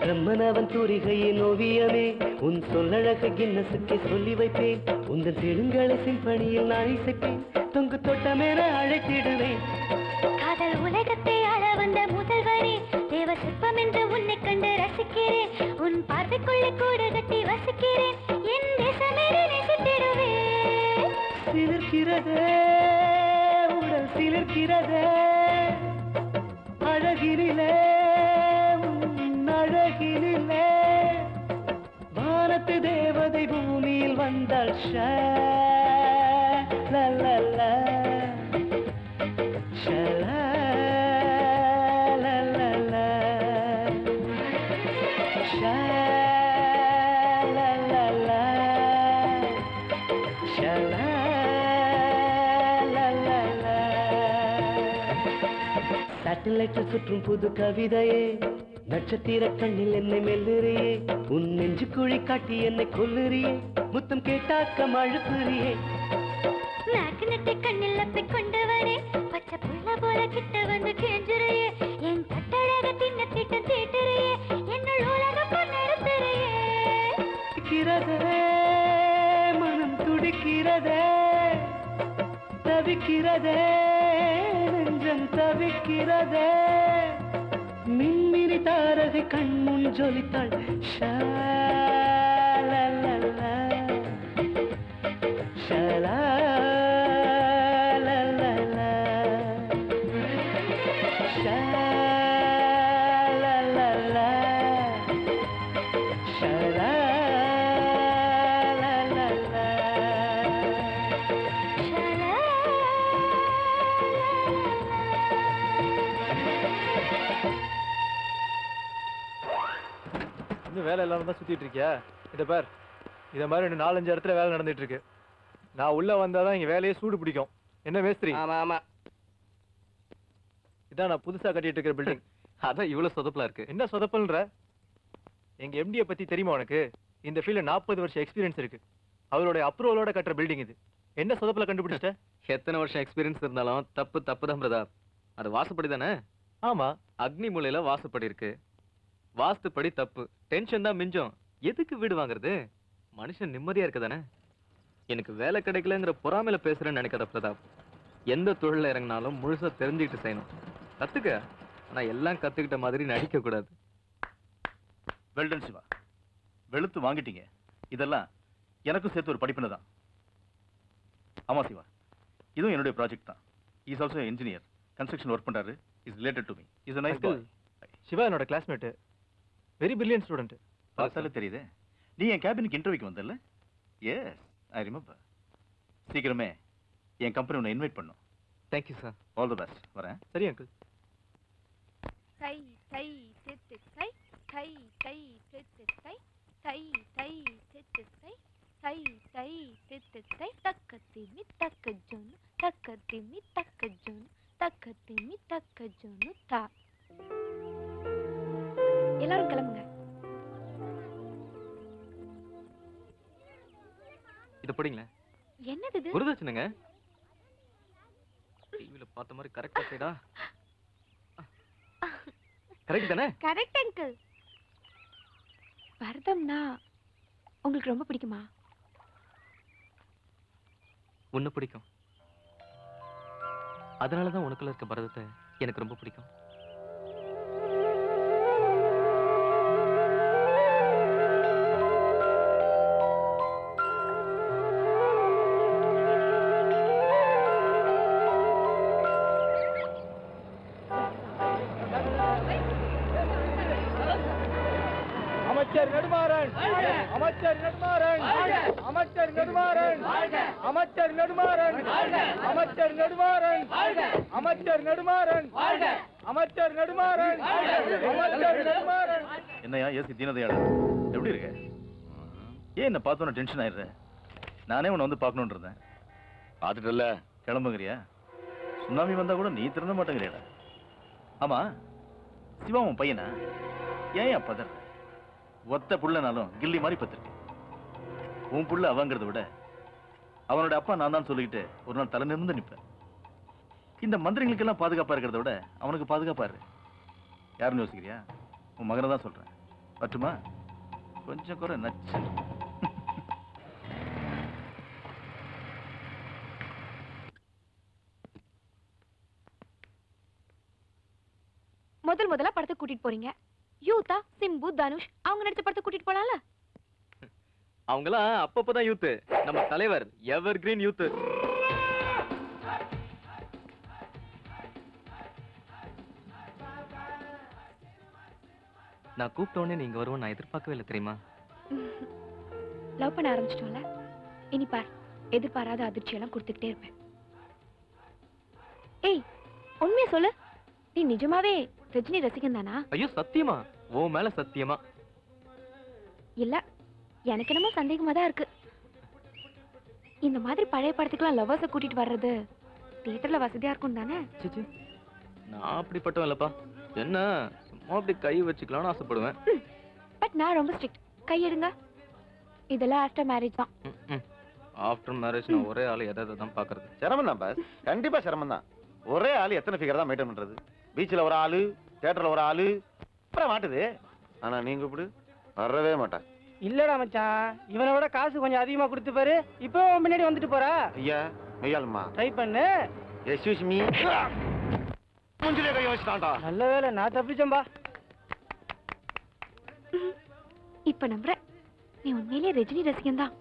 பிரம்மனவன் தூரிகையின் ஓவியமே, உன் சொல்லழக கின்னசுக்கு சொல்லி வைப்பேன். உந்தன் செழுங்களை சிம்பனியில் நான் இசைப்பேன், தொங்கு தொட்டமென அழைத்திடுவேன். காதல் உலகத்தை ஆள வந்த முதல்வரே, தேவ சிற்பம் என்று உன்னை கண்டு ரசிக்கிறேன். உன் பார்வைக்குள்ளே கூடு கட்டி வசிக்கிறேன், என் தேசமேறி நேசித்திடுவேன். சிலிர்க்கிறதே உடல் சிலிர்க்கிறதே, அழகினிலே அழகினிலே வானத்து தேவதை பூமியில் வந்தாள். சேட்டலைட்டில் சுற்றும் புது கவிதையே, நட்சத்திர கண்ணில் என்னை மெல்லுறியே, உன் நெஞ்சு குழி காட்டி என்னை கொல்லுறியே, முத்தம் கேட்டாக்க அழுத்துறியே. நாக்கு நட்டு கண்ணில் அப்பை கொண்டவரே, பச்சை புள்ள போல கிட்ட வந்து கேஞ்சுறையே, என் கட்டழக தின்ன திட்டம் தீட்டுறையே, என்னுள் உலகம் கொண்டிருத்துறையே. துடிக்கிறதே மனம் துடிக்கிறதே, தவிக்கிறதே நெஞ்சம் தவிக்கிறதே மின்மினி தாரகை கண்முன் ஜொலித்தாள் ஷாலலலா, ஷாலலலலா, ஷாலலலா, இன்னும் வேலை இல்லாம தான் சுத்திட்டு இருக்கியா? இத பார், இத மாதிரி இன்னும் 4-5 இடத்துல வேலை நடந்துட்டு இருக்கு. நான் உள்ள வந்தாதான் இங்க வேலையே சூடு பிடிக்கும். என்ன மேஸ்திரி? ஆமா ஆமா. இதான் நான் புதுசா கட்டிட்டு இருக்கிற பில்டிங். அதான் இவ்வளவு சொதப்பலா இருக்கு. என்ன சொதப்பல்ன்ற? எங்க எம்டியை பத்தி தெரியுமா உனக்கு? இந்த ஃபீல்ட்ல 40 வருஷம் எக்ஸ்பீரியன்ஸ் இருக்கு. அவரோட அப்ரூவலோட கட்டுற பில்டிங் இது. என்ன சொதப்பல கண்டுபிடிச்சிட்ட? எத்தனை வருஷம் எக்ஸ்பீரியன்ஸ் இருந்தாலும் தப்பு தான் பிரதாப். அது வாசுப்படி தானே? ஆமா. அக்னி மூலையில வாசுப்படி இருக்கு. வாஸ்துப்படி தப்பு. டென்ஷன் தான் மிஞ்சம். எதுக்கு வீடு வாங்குறது? மனுஷன் நிம்மதியா இருக்கதானே? எனக்கு வேலை கிடைக்கலங்கிற பொறாமையில பேசுறேன்னு நினைக்காத பிரதாப். எந்த தொழில இறங்கினாலும் முழுசா தெரிஞ்சுக்கிட்டு செய்யணும். கத்துக்க. ஆனா எல்லாம் கத்துக்கிட்ட மாதிரி நடிக்க கூடாது. வெல்டன் சிவா, வெளுத்து வாங்கிட்டீங்க. இதெல்லாம் எனக்கும் சேர்த்து ஒரு படிப்பினை தான். ஆமா சிவா, இதுவும் என்னுடைய ப்ராஜெக்ட் தான். Is also engineer, construction work பண்றாரு. Is related to me. Is a nice boy. Siva என்னோட கிளாஸ்மேட். Very brilliant student. பார்த்தாலே தெரியுது. நீ என் கேபினுக்கு இன்டர்வியூக்கு வந்தல்ல? S, I remember. சீக்கிரமே என் கம்பெனி உன்னை இன்வைட் பண்ணும். Thank you sir. All the best. வரேன். சரி அங்கிள். தை தை சித்து தை தை தை சித்து தை தை தை சித்து தை தை தை சித்து தை தக்கத்திமி தக்க ஜொன்னு தக்கத்திமி தக்க ஜொன்னு தக்கத்திமி தக்க ஜொன்னு தா. எல்லாரும் கிளம்புங்க. இத படிங்களேன். என்னது இது? குருதட்சணைங்க. டிவில பார்த்த மாதிரி கரெக்டா செய்டா. கரெக்ட் தானே? Correct uncle. பரதம்னா உங்களுக்கு ரொம்ப பிடிக்குமா? உன்னை பிடிக்கும். அதனாலதான் உனக்குள்ள இருக்க பரதத்தை எனக்கு ரொம்ப பிடிக்கும். அமைச்சர் நெடுமாறன், அமைச்சர் நெடுமாறன், அமைச்சர் நெடுமாறன், அமைச்சர் நெடுமாறன், அமைச்சர் நெடுமாறன், அமைச்சர் நெடுமாறன், அமைச்சர் நெடுமாறன், அமைச்சர் நெடுமாறன். என்னையா ஏசி தீனதையாளா, எப்படி இருக்க? ஏன் என்ன பார்த்தோன்னு டென்ஷன் ஆயிடுற? நானே உன்னை வந்து பார்க்கணுன்னு இருந்தேன். பார்த்துட்டல, கிளம்புங்கிறியா? சுனாமி வந்தா கூட நீ திறந்த மாட்டேங்கிறியாடா. ஆமா, சிவா உன் பையனா? ஏன் பதற? ஒத்த புள்ளனாலும் கில்லி மாதிரி பத்திருக்கு. உன் புள்ள அவங்கிறத விட அவனோட அப்பா நான் தான் சொல்லிக்கிட்டு ஒரு நாள் தலை நிமிர்ந்து நிற்பேன். இந்த மந்திரிகளுக்கெல்லாம் பாதுகாப்பா இருக்கிறத விட அவனுக்கு பாதுகாப்பா இரு. யாருன்னு யோசிக்கிறியா? உன் மகனை தான் சொல்றேன். பட்டுமா? கொஞ்சம் குறை நச்சு. முதல்ல படத்துக்கு கூட்டிட்டு போறீங்க. யூத்தா சிம்பு தனுஷ் அவங்க நடிச்ச படத்துக்கு கூட்டிட்டு போலாம்ல? அவங்களாம் அப்பப்பதான் யூத். நம்ம தலைவர் எவர் கிரீன் யூத். நான் கூப்பிட்ட உடனே நீங்க வருவோம் நான் எதிர்பார்க்கவே இல்லை தெரியுமா? லவ் பண்ண ஆரம்பிச்சிட்டோம்ல, இனி பார் எதிர்பாராத அதிர்ச்சியெல்லாம் கொடுத்துக்கிட்டே இருப்பேன். ஏய் உண்மையா சொல்லு, நீ நிஜமாவே ரஜினி ரசிகன் தானா? ஐயோ சத்தியமா? ஓ மேல சத்தியமா? இல்ல, எனக்கு என்னமோ சந்தேகமா தான் இருக்கு. இந்த மாதிரி பழைய படத்துக்குலாம் லவ்வர்ஸை கூட்டிட்டு வர்றது தியேட்டர்ல வசதியா இருக்கும் தானே? சிச்சி, நான் அப்படிப்பட்டவன் இல்லப்பா. என்ன சும்மா அப்படி கை வச்சுக்கலாம்னு ஆசைப்படுவேன். பட் நான் ரொம்ப ஸ்ட்ரிக்ட். கை எடுங்க. இதெல்லாம் ஆஃப்டர் மேரேஜ் தான். ஆஃப்டர் மேரேஜ் நான் ஒரே ஆள் எதை தான் பாக்குறது. சிரமம் தான் பாஸ், கண்டிப்பா சிரமம் தான். ஒரே ஆளு எத்தனை ஃபிகர் தான் மெயின்டைன் பண்றது? பீச்சில் ஒரு ஆளு, தியேட்டர்ல ஒரு ஆளு, அப்புறம் மாட்டுது. ஆனா நீங்க இப்படி வரவே மாட்டா. இல்லடா மச்சான், இவனை விட காசு கொஞ்சம் அதிகமா கொடுத்து பாரு, இப்போ முன்னாடி வந்துட்டு போறா. ஐயா மெய்யாலுமா ட்ரை பண்ணு. Excuse me. மூஞ்சிலே கை வச்சுட்டான்டா. நல்ல வேளை நான் தப்பிச்சேன்பா. இப்ப நம்புறேன் நீ உண்மையிலேயே ரஜினி ரசிகன் தான்.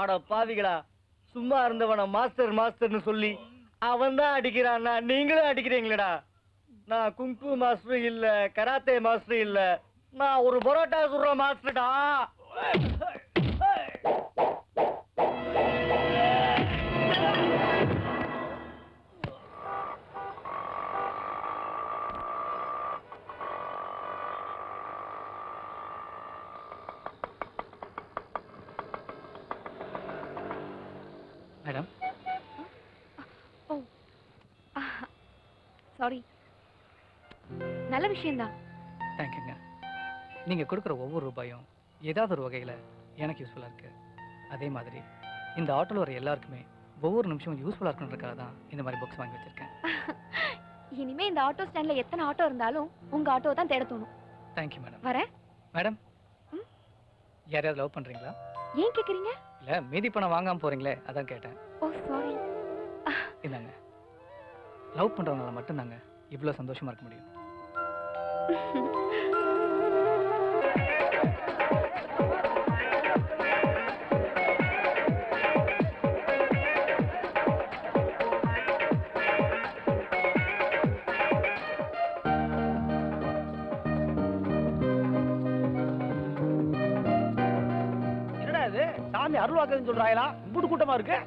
அட பாவிகளா, சும்மா இருந்தவன மாஸ்டர் மாஸ்டர்னு சொல்லி அவன் தான் அடிக்கிறான்னா நீங்களும் அடிக்கிறீங்களடா. நான் குங்கு மாஸ்டர் இல்ல, கராத்தே மாஸ்டர் இல்ல, நான் ஒரு பரோட்டா சுடுற மாஸ்டர்டா. மேடம். ஓ சாரி. நல்ல விஷயம்தான். தேங்க்யூங்க. நீங்கள் கொடுக்குற ஒவ்வொரு ரூபாயும் ஏதாவது ஒரு வகையில் எனக்கு யூஸ்ஃபுல்லாக இருக்குது. அதே மாதிரி இந்த ஆட்டோவில் வர எல்லாருக்குமே ஒவ்வொரு நிமிஷமும் யூஸ்ஃபுல்லாக இருக்குன்றதுக்காக தான் இந்த மாதிரி புக்ஸ் வாங்கி வச்சுருக்கேன். இனிமே இந்த ஆட்டோ ஸ்டாண்ட்ல எத்தனை ஆட்டோ இருந்தாலும் உங்க ஆட்டோ தான் தேட தோணும். Thank you madam. வரேன். மேடம், யாரையாவது லவ் பண்ணுறீங்களா? ஏன் கேட்குறீங்க? இல்லை, மீதி பணம் வாங்காமல் போகிறீங்களே, அதான் கேட்டேன். ஓ சாரி. இந்தாங்க. லவ் பண்ணுறவங்களால மட்டும்தாங்க இவ்வளோ சந்தோஷமாக இருக்க முடியும். என்னடா இது, சாமி அருள்வாக்குன்னு சொல்றாங்களா? இம்புட்டு கூட்டமா இருக்கு.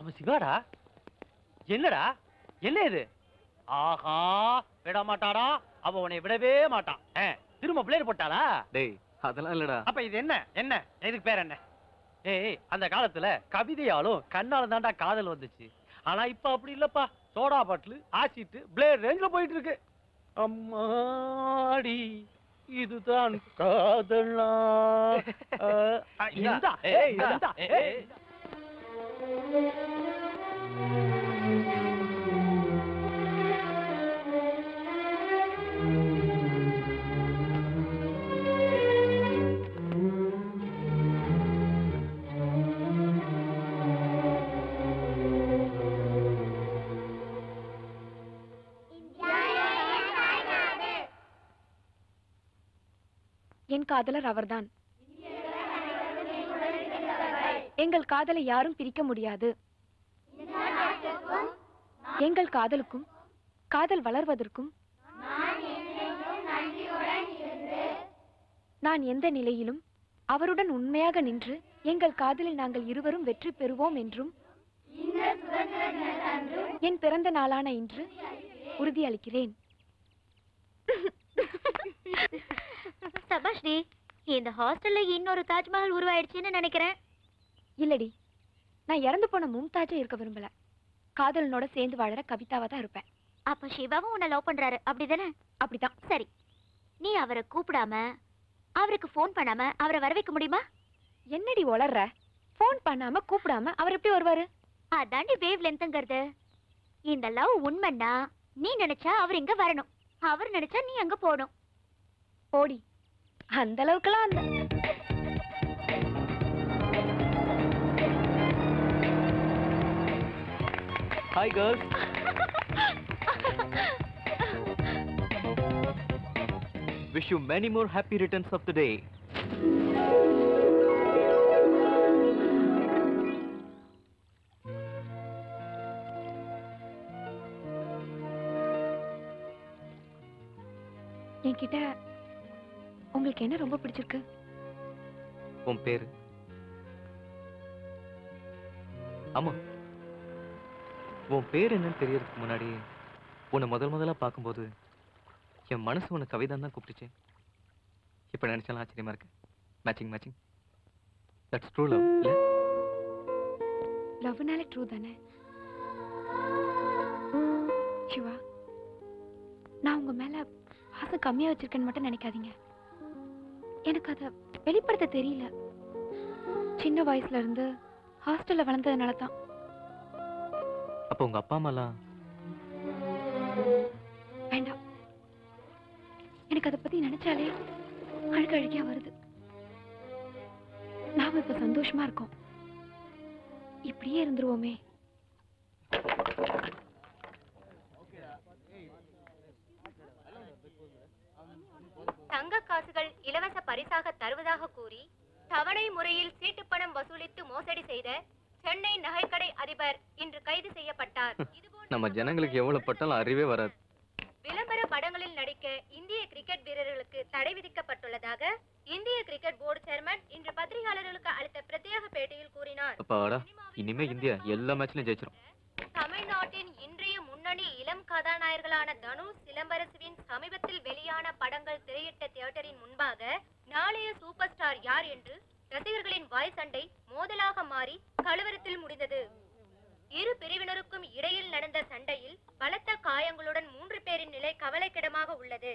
அவன் சிவாடா? என்னடா, என்ன இது? ஆஹா, விட மாட்டாடா. அவ உன்னை விடவே மாட்டான். திரும்ப பிளேர் போட்டாளா? டேய், அதெல்லாம் இல்லடா. அப்ப இது என்ன? என்ன இதுக்கு பேர் என்ன? ஏய், அந்த காலத்துல கவிதையாலும் கண்ணாலும் தாண்டா காதல் வந்துச்சு. ஆனா இப்ப அப்படி இல்லப்பா. சோடா பாட்டில், ஆசிட், பிளேர் ரேஞ்சில போயிட்டு இருக்கு. அம்மாடி, இதுதான் காதலா? இந்தா, இந்தா, என் காதலர் அவர்தான். எங்கள் காதலை யாரும் பிரிக்க முடியாது. எங்கள் காதலுக்கும் காதல் வளர்வதற்கும் நான் எந்த நிலையிலும் அவருடன் உண்மையாக நின்று எங்கள் காதலில் நாங்கள் இருவரும் வெற்றி பெறுவோம் என்றும் என் பிறந்த நாளான இன்று உறுதியளிக்கிறேன். சபாஷ்டி, இந்த ஹாஸ்டல்ல இன்னொரு தாஜ்மஹால் உருவாயிடுச்சுன்னு நினைக்கிறேன். இல்லடி, நான் இறந்து போன மும்தாஜா இருக்க விரும்பல. காதலனோட சேர்ந்து வாழற கவிதாவா தான் இருப்பேன். அப்ப சிவாவும் உன்னை லவ் பண்றாரு, அப்படிதானே? அப்படிதான். சரி, நீ அவரை கூப்பிடாம அவருக்கு ஃபோன் பண்ணாம அவரை வர வைக்க முடியுமா? என்னடி உளர்ற? ஃபோன் பண்ணாம கூப்பிடாம அவர் எப்படி வருவாரு? அதாண்டி வேவ் லென்த்ங்கிறது. இந்த லவ் உண்மைன்னா நீ நினைச்சா அவர் இங்க வரணும், அவர் நினைச்சா நீ அங்க போகணும். போடி, அந்த அளவுக்குலாம் அந்த Hi girls. Wish you many more happy returns of the day. என்கிட்ட உங்களுக்கு என்ன ரொம்ப பிடிச்சிருக்கு? உன் பேரு? ஆமா, உன் பேர் என்னன்னு தெரியறதுக்கு முன்னாடி உன்னை முதல்ல பார்க்கும்போது என் மனசு உன்னை கவிதான் தான் கூப்பிட்டுச்சு. இப்ப நினைச்சாலும் ஆச்சரியமா இருக்கு. மேட்சிங். தட்ஸ் ட்ரூ லவ் இல்ல? லவ்னால ட்ரூ தானே சிவா? நான் உங்க மேல ஆசை கம்மியா வச்சிருக்கேன்னு மட்டும் நினைக்காதீங்க. எனக்கு அதை வெளிப்படுத்த தெரியல. சின்ன வயசுல இருந்து ஹாஸ்டல்ல வளர்ந்ததுனால தான். அப்ப உங்க அப்பா அம்மாலாம்? வேண்டாம், எனக்கு அதை பத்தி நினைச்சாலே அழுகியா வருது. நாம இப்ப சந்தோஷமா இருக்கோம், இப்படியே இருந்துருவோமே. தங்க காசுகள் இலவச பரிசாக தருவதாக கூறி தவணை முறையில் சீட்டு பணம் வசூலித்து மோசடி செய்த சென்னை நகைக்கடை அதிபர் இன்று கைது செய்யப்பட்டார். நம்ம ஜனங்களுக்கு எவ்வளவு பட்டாலும் அறிவே வராது. விளம்பர படங்களில் நடிக்க இந்திய கிரிக்கெட் வீரர்களுக்கு தடை விதிக்கப்பட்டுள்ளதாக இந்திய கிரிக்கெட் போர்டு சேர்மன் இன்று பத்திரிகையாளர்களுக்கு அளித்த பிரத்யேக பேட்டியில் கூறினார். அப்பாடா, இனிமே இந்தியா எல்லா மேட்ச்லயும் ஜெயிச்சிரும். தமிழ்நாட்டின் இன்றைய முன்னணி இளம் கதாநாயகர்களான தனுஷ், சிலம்பரசுவின் சமீபத்தில் வெளியான படங்கள் திரையிட்ட தியேட்டரின் முன்பாக நாளைய சூப்பர் ஸ்டார் யார் என்று ரசிகர்களின் வாய் சண்டை மோதலாக மாறி கலவரத்தில் முடிந்தது. இரு பிரிவினருக்கும் இடையில் நடந்த சண்டையில் பலத்த காயங்களுடன் 3 பேரின் நிலை கவலைக்கிடமாக உள்ளது.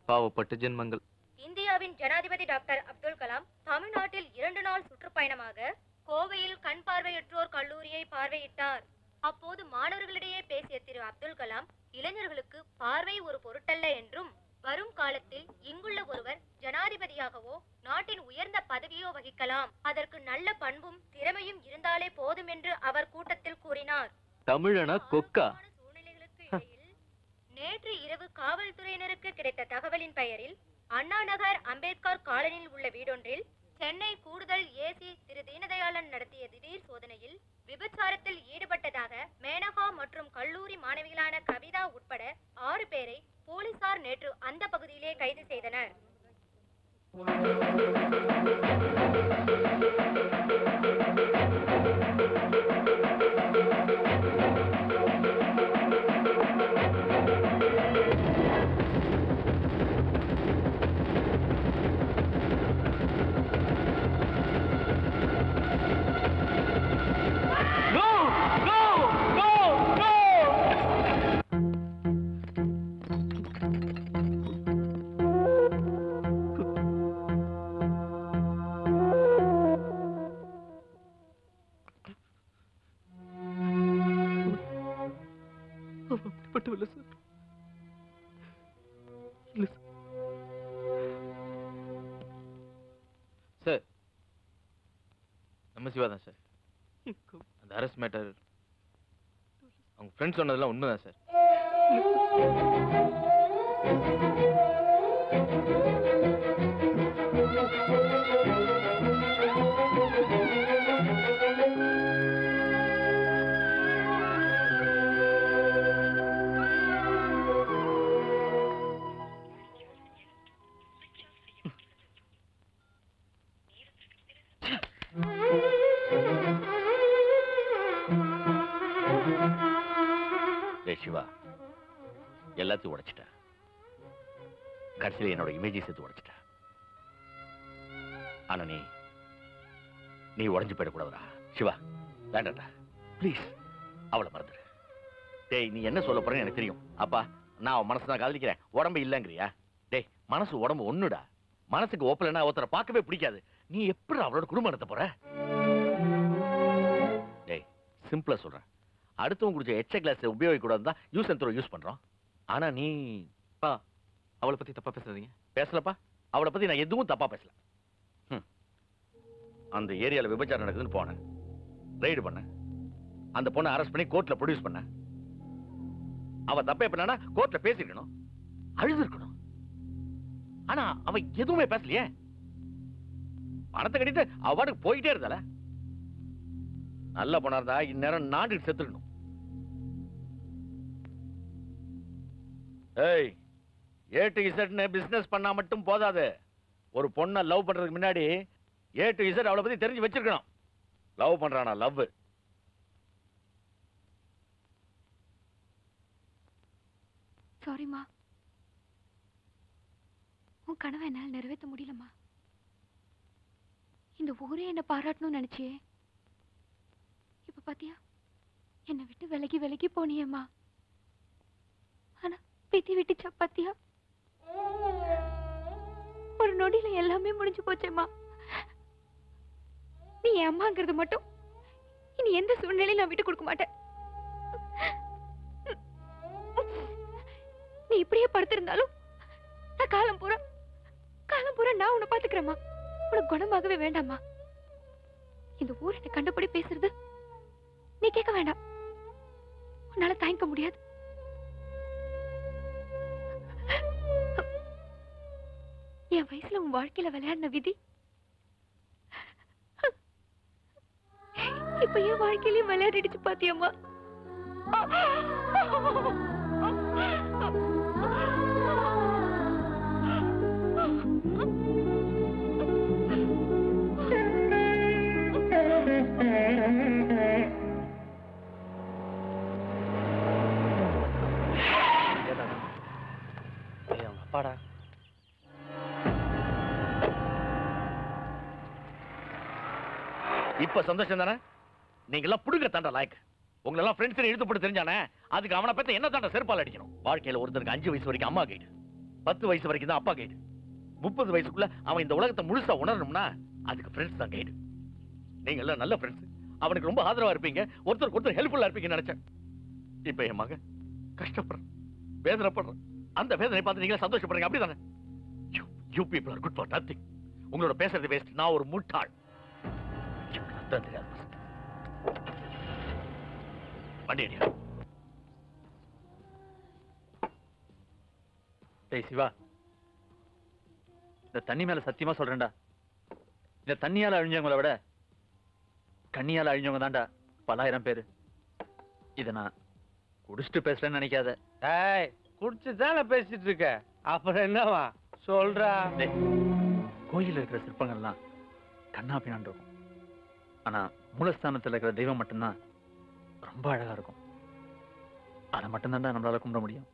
பாவப்பட்ட ஜென்மங்கள். இந்தியாவின் ஜனாதிபதி டாக்டர் அப்துல் கலாம் தமிழ்நாட்டில் 2 நாள் சுற்றுப்பயணமாக கோவையில் கண் பார்வையற்றோர் கல்லூரியை பார்வையிட்டார். அப்போது மாணவர்களிடையே பேசிய திரு அப்துல் கலாம் இளைஞர்களுக்கு பார்வை ஒரு பொருட்டல்ல என்றும் வரும் காலத்தில் இங்குள்ள ஒருவர் ஜனாதிபதியாகவோ நாட்டின் உயர்ந்த பதவியோ வகிக்கலாம், அதற்கு நல்ல பண்பும் திறமையும் இருந்தாலே போதும் என்று அவர் கூட்டத்தில் கூறினார். தமிழனா கொக்கா? சூழ்நிலைகளுக்கு இடையில் நேற்று இரவு காவல்துறையினருக்கு கிடைத்த தகவலின் பெயரில் அண்ணா நகர் அம்பேத்கர் காலனியில் உள்ள வீடொன்றில் சென்னை கூடுதல் ஏசி திரு தீனதயாளன் நடத்திய திடீர் சோதனையில் விபச்சாரத்தில் ஈடுபட்டதாக மேனகா மற்றும் கல்லூரி மாணவிகளான கவிதா உட்பட 6 பேரை போலீசார் நேற்று அந்த பகுதியிலே கைது செய்தனர். சார், நம்ம சிவா தான் சார். அந்த அரெஸ்ட் மேட்டர் அவங்க ஃப்ரெண்ட்ஸ் சொன்னதெல்லாம் உண்மைதான் சார். டேய் சிவா, எல்லாத்தையும் உடைச்சிட்ட. கடைசியில் என்னோட இமேஜை சேர்த்து உடைச்சிட்ட. ஆனா நீ உடைஞ்சு போயிடக்கூடாதுடா சிவா. வேண்டாம்டா ப்ளீஸ், அவளை மறந்துடு. டேய் நீ என்ன சொல்ல போறேன்னு எனக்கு தெரியும். அப்பா நான் அவன் மனசு தான் காதலிக்கிறேன், உடம்பு இல்லைங்கிறியா? டேய் மனசு உடம்பு ஒண்ணுடா. மனசுக்கு ஓப்பலன்னா ஒருத்தரை பார்க்கவே பிடிக்காது. நீ எப்படி அவளோட குடும்பம் நடத்த போற? டேய் சிம்பிளா சொல்றேன், அடுத்தவங்க குடிச்ச எச்ச கிளாஸ் உபயோகிக்க கூடாது தான் யூஸ் அண்ட் த்ரோ யூஸ் பண்றோம். ஆனா நீ அவளை பத்தி தப்பா பேசாதீங்க. பேசலப்பா, அவளை பத்தி நான் எதுவும் தப்பா பேசல. அந்த ஏரியால விபச்சாரம் நடக்குதுன்னு போனேன், ரைடு பண்ண, அந்த பொண்ணை அரெஸ்ட் பண்ணி கோர்ட்ல ப்ரொடியூஸ் பண்ண. அவ தப்பே பண்ணா கோர்ட்ல பேசிருக்கணும், அழுது இருக்கணும். ஆனா அவ எதுவுமே பேசலையே. பணத்தை கட்டிட்டு அவனுக்கு போயிட்டே இருந்தால. நல்ல பொண்ணா இருந்தா இந்நேரம் நாடு செத்துக்கணும். ஏய், ஏ டு இசட்னு பிசினஸ் பண்ணா மட்டும் போதாது. ஒரு பொண்ணை லவ் பண்றதுக்கு முன்னாடி ஏ டு இசட் அவளை பத்தி தெரிஞ்சு வச்சிருக்கணும். லவ் பண்றானா லவ். சாரிம்மா, உன் கனவை என்னால் நிறைவேற்ற முடியலம்மா. இந்த ஊரே என்ன பாராட்டணும்னு நினைச்சியே, இப்ப பாத்தியா என்னை விட்டு விலகி விலகி போனியேம்மா. ஆனா பித்தி விட்டுச்சா பாத்தியா? ஒரு நொடியில எல்லாமே முடிஞ்சு போச்சேம்மா. நீ என் அம்மாங்கிறது மட்டும் இனி எந்த சூழ்நிலையும் நான் விட்டு கொடுக்க மாட்டேன். நீ இப்படியே படுத்திருந்தாலும் நான் காலம் பூரா நான் உன்னை பாத்துக்கிறேம்மா. உனக்கு குணமாகவே வேண்டாமா? இந்த ஊர் என்னை கண்டபடி பேசுறது நீ கேட்க வேண்டாம். உன்னால தாங்கிக்க முடியாது. என் வயசுல உன் வாழ்க்கையில விளையாடின விதி இப்ப என் வாழ்க்கையிலயும் விளையாடிடுச்சு பாத்தியம்மா. அப்பாடா, இப்ப சந்தோஷம் தானே? நீங்க எல்லாம் புடுங்க தாண்டா லாய்க்கு. உங்களை எல்லாம் ஃப்ரெண்ட்ஸ் இழுத்து போட்டு தெரிஞ்சானே, அதுக்கு அவனை பத்தி என்ன தாண்டா செருப்பால் அடிக்கணும். வாழ்க்கையில ஒருத்தருக்கு 5 வயசு வரைக்கும் அம்மா கைடு, 10 வயசு வரைக்கும் தான் அப்பா கைடு, 30 வயசுக்குள்ள அவன் இந்த உலகத்தை முழுசா உணரணும்னா அதுக்கு ஃப்ரெண்ட்ஸ் தான் கைடு. நீங்க எல்லாம் நல்ல ஃப்ரெண்ட்ஸ், அவனுக்கு ரொம்ப ஆதரவா இருப்பீங்க, ஒருத்தருக்கு ஒருத்தர் ஹெல்ப்ஃபுல்லா இருப்பீங்கன்னு நினைச்சேன். இப்ப என் மகன் கஷ்டப்படுறேன், வேதனைப்படுறேன். அந்த வேதனை பார்த்து நீங்க சந்தோஷப்படுறீங்க, அப்படிதானே? You people are good for nothing. உங்களோட பேசுறது வேஸ்ட். நான் ஒரு முட்டாள். வண்டியடியா. டேய் சிவா, இந்த தண்ணி மேல சத்தியமா சொல்றேன்டா, இந்த தண்ணியால அழிஞ்சவங்களை விட கண்ணியால அழிஞ்சவங்க தான்டா பலாயிரம் பேரு. இத நான் குடிச்சிட்டு பேசுறேன்னு நினைக்காத. டேய், குடிச்சு தானே பேசிட்டு இருக்க, அப்புறம் என்னவா சொல்றா? கோயில்ல இருக்கிற சிற்பங்கள்லாம் கண்ணா பின்னான் இருக்கும், ஆனா மூலஸ்தானத்துல இருக்கிற தெய்வம் மட்டும்தான் ரொம்ப அழகா இருக்கும். அதை மட்டும்தான்டா நம்மளால கும்பிட முடியும்.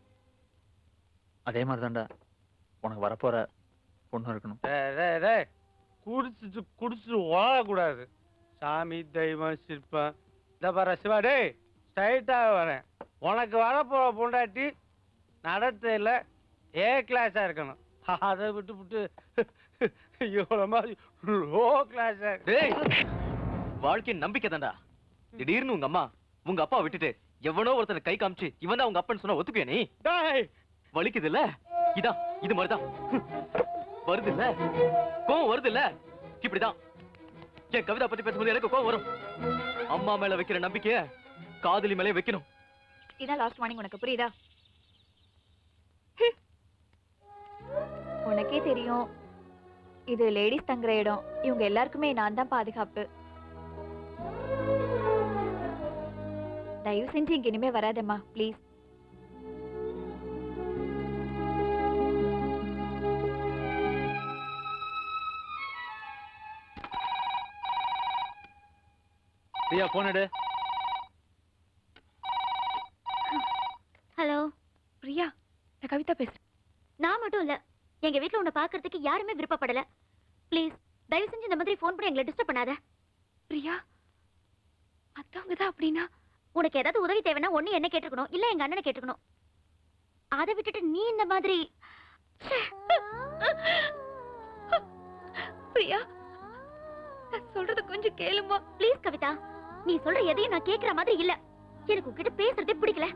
அதே மாதிரி தான்டா உனக்கு வரப்போற பொண்ணு இருக்கணும். குடிச்சிட்டு ஓடக்கூடாது. சாமி, தெய்வம், சிற்பம். இந்த பாரு சிவா, டேய் ஸ்ட்ரைட்டா வரேன். உனக்கு வரப்போற பொண்டாட்டி நடத்தையில ஏ கிளாஸா இருக்கணும். அதை விட்டு இவ்வளவு மாதிரி லோ கிளாஸா. டேய், வாழ்க்கையின் நம்பிக்கை தான்டா. திடீர்னு உங்க அம்மா உங்க அப்பா விட்டுட்டு எவனோ ஒருத்தனை கை காமிச்சு இவன் தான் உங்க அப்பன்னு சொன்னா ஒத்துக்குவே நீ? வலிக்குது இல்ல? இதான் இது மாதிரிதான் வருது இல்ல, கோவம் வருது இல்ல? இப்படிதான் என் கவிதா பத்தி பேசும்போது எனக்கு கோவம் வரும். அம்மா மேல வைக்கிற நம்பிக்கைய காதலி மேலே வைக்கணும். இதான் லாஸ்ட் வார்னிங், உனக்கு புரியுதா? உனக்கே தெரியும் இது லேடிஸ் தங்குற இடம், இவங்க எல்லாருக்குமே நான் தான் பாதுகாப்பு. தயவு செஞ்சு இங்க இனிமே வராதம்மா ப்ளீஸ். பிரியா போன் எடு. கவிதா பேசுறேன். நான் மட்டும் இல்ல, எங்க வீட்ல உன்னை பார்க்கிறதுக்கு யாருமே விருப்பப்படல. ப்ளீஸ் தயவு செஞ்சு இந்த மாதிரி ஃபோன் பண்ணி எங்களை டிஸ்டர்ப் பண்ணாத. பிரியா, மத்தவங்க தான் அப்படின்னா உனக்கு ஏதாவது உதவி தேவைன்னா ஒண்ணு என்ன கேட்டுக்கணும், இல்ல எங்க அண்ணனை கேட்டுக்கணும். அதை விட்டுட்டு நீ இந்த மாதிரி. பிரியா, நான் சொல்றது கொஞ்சம் கேளுமா. ப்ளீஸ் கவிதா, நீ சொல்ற எதையும் நான் கேக்குற மாதிரி இல்ல. எனக்கு உன்கிட்ட பேசுறதே பிடிக்கல.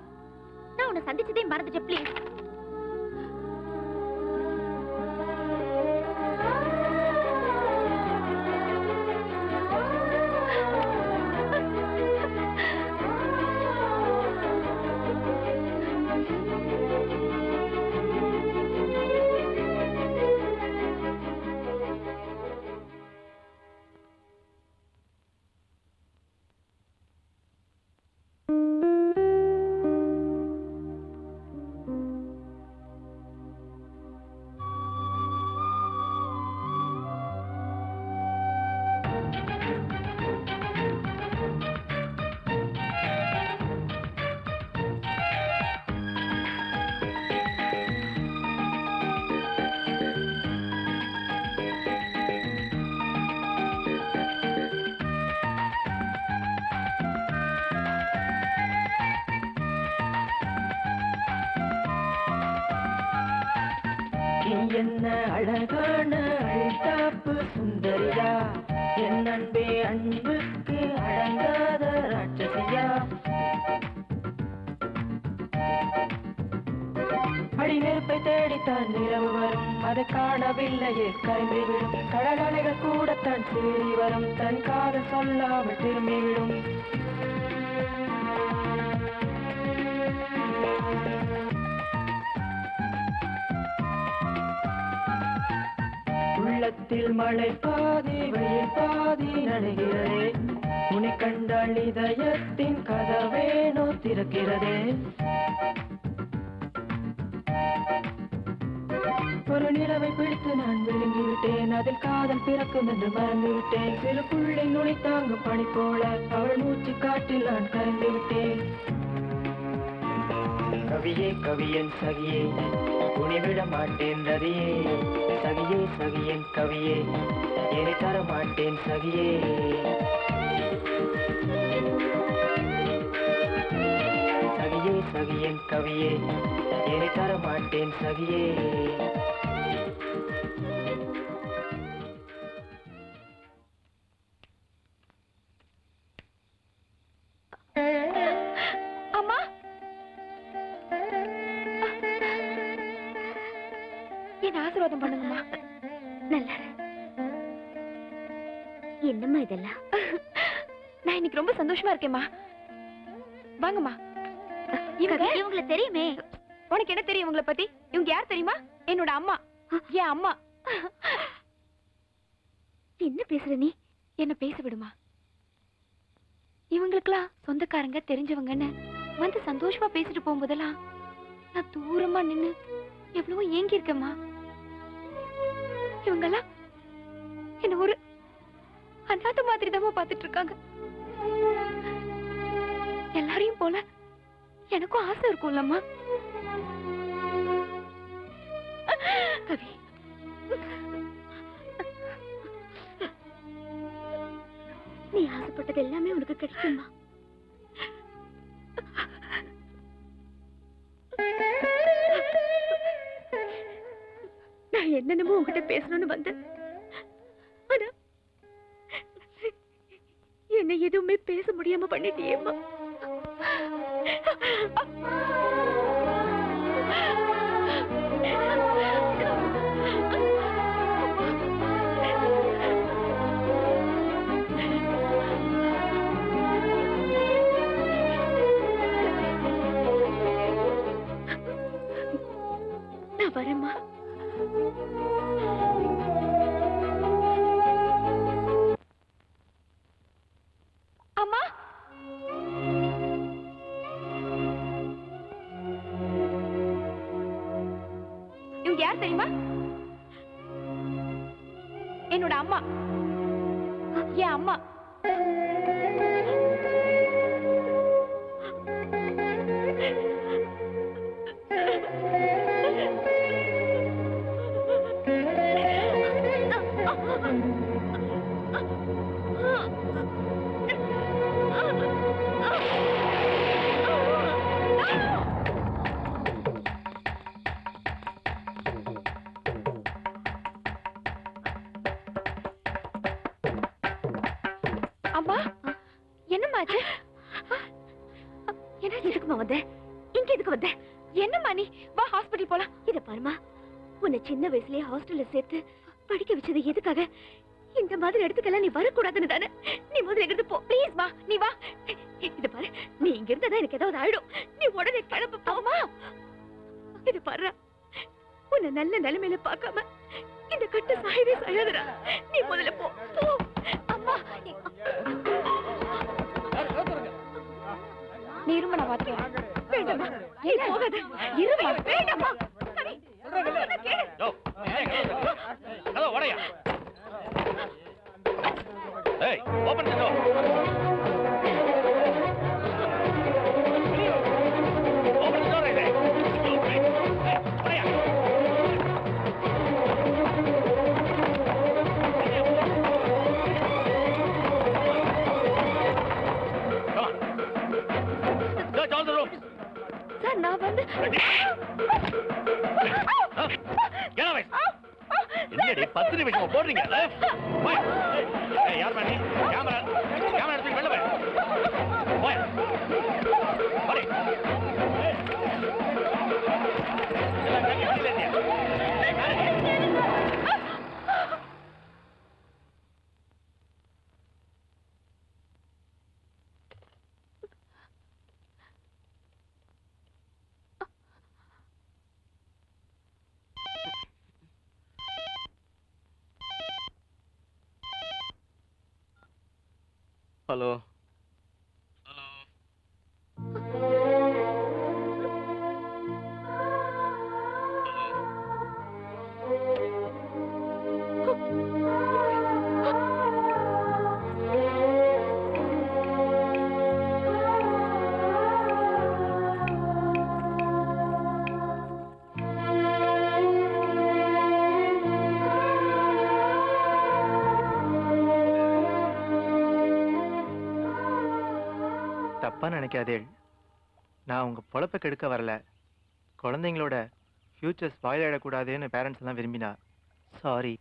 நான் உன்னை சந்திச்சதே மறந்துட்டேன். ப்ளீஸ். என்ன அழகான அழ்தாப்பு சுந்தரியா, என் அன்பே அன்புக்கு அடங்காத ராட்சசியா. அடி நெருப்பை தேடித்தான் நிலவு வரும், அதை காணவில்லையே கரைந்துவிடும். கடலலைகள் கூடத்தான் சீறி வரும், தன் காதல் சொல்லாமல் திரும்பிவிடும். உள்ளத்தில் மழை பாதி வெயில் பாதி நனைகிறதே, உன்னை கண்டால் இதயத்தின் கதவேனோ திறக்கிறதே. ஒரு நிலவை பிடித்து நான் விழுங்கிவிட்டேன், அதில் காதல் பிறக்கும் என்று மறந்துவிட்டேன். சிறு புள்ளை நுனி தாங்கும் பனி போல அவள் மூச்சு காட்டில் நான் கரைந்து விட்டேன். கவியே கவியன் சகியே, உன்னை விட மாட்டேன் ரதியே. சகியே சகியன் கவியே, என்னை தர மாட்டேன் சகியே. சகியே சகியன் கவியே, என்னை தர மாட்டேன் சகியே. அம்மா, என்ன ஆசீர்வாதம் பண்ணுங்கம்மா. நல்லா என்னம்மா இதெல்லாம்? நான் இன்னைக்கு ரொம்ப சந்தோஷமா இருக்கேம்மா. வாங்கம்மா. இவங்களை தெரியுமே. உனக்கு என்ன தெரியும் இவங்களை பத்தி? இவங்க யார் தெரியுமா? என்னோட அம்மா, என் அம்மா. என்ன பேசுற நீ? என்ன பேச விடுமா. இவங்களுக்கெல்லாம் சொந்தக்காரங்க தெரிஞ்சவங்கன்னு வந்து சந்தோஷமா பேசிட்டு போகும்போதெல்லாம் நான் தூரமா நின்னு எவ்வளவோ ஏங்கி இருக்கேம்மா. இவங்கெல்லாம் என்ன ஒரு அநாத மாதிரி தான் பார்த்துட்டு இருக்காங்க. எல்லாரையும் போல எனக்கும் ஆசை இருக்கும்லம்மா. கவி, நீ ஆசைப்பட்டது எல்லாமே உனக்கு கிடைக்குமா? நான் என்னென்னமோ உங்ககிட்ட பேசணும்னு வந்து, ஆனா என்ன எதுவுமே பேச முடியாம பண்ணிட்டியேம்மா. நான் வரேம்மா. அம்மா, இவங்க யார் தெரியுமா? என்னோட அம்மா, என் அம்மா. ஆச்சு? என்ன எதுக்குமா வந்த? இங்க எதுக்கு வந்த? என்னம்மா நீ? வா ஹாஸ்பிடல் போலாம். இத பாருமா, உன்னை சின்ன வயசுலயே ஹாஸ்டல்ல சேர்த்து படிக்க வச்சது எதுக்காக? இந்த மாதிரி இடத்துக்கெல்லாம் நீ வரக்கூடாதுன்னு தானே. நீ முதல்ல இங்கிருந்து போ. ப்ளீஸ் மா, நீ வா. இத பாரு, நீ இங்க இருந்தா எனக்கு ஏதாவது ஆயிடும். நீ உடனே கிளம்பு போமா. இது பாரு, உன்னை நல்ல நிலைமையில பார்க்காம இந்த கட்டு சாயவே சாயாதுடா. நீ முதல்ல போ. போ. அம்மா நீ இருமா, நான் பாத்துக்கிறேன். வேண்டாமா, நீ போகாத. இருமா, வேண்டாமா. ஹலோ வடையா. ஏய் ஓபன் தி டோர். ஓபன் தி டோர். ஏய் வடையா. Search all the rooms. Sir நான் வந்து என்னடி 10 நிமிஷம் போடுறீங்க? யார் பண்ணி கேமரா எடுத்து வெளில போய் ஹலோ தப்பா நினைக்காதே. நான் உங்க பொழப்ப கெடுக்க வரல. குழந்தைங்களோட ஃபியூச்சர் ஸ்பாயில் ஆயிடக்கூடாதுன்னு பேரண்ட்ஸ் எல்லாம் விரும்பினா சாரி.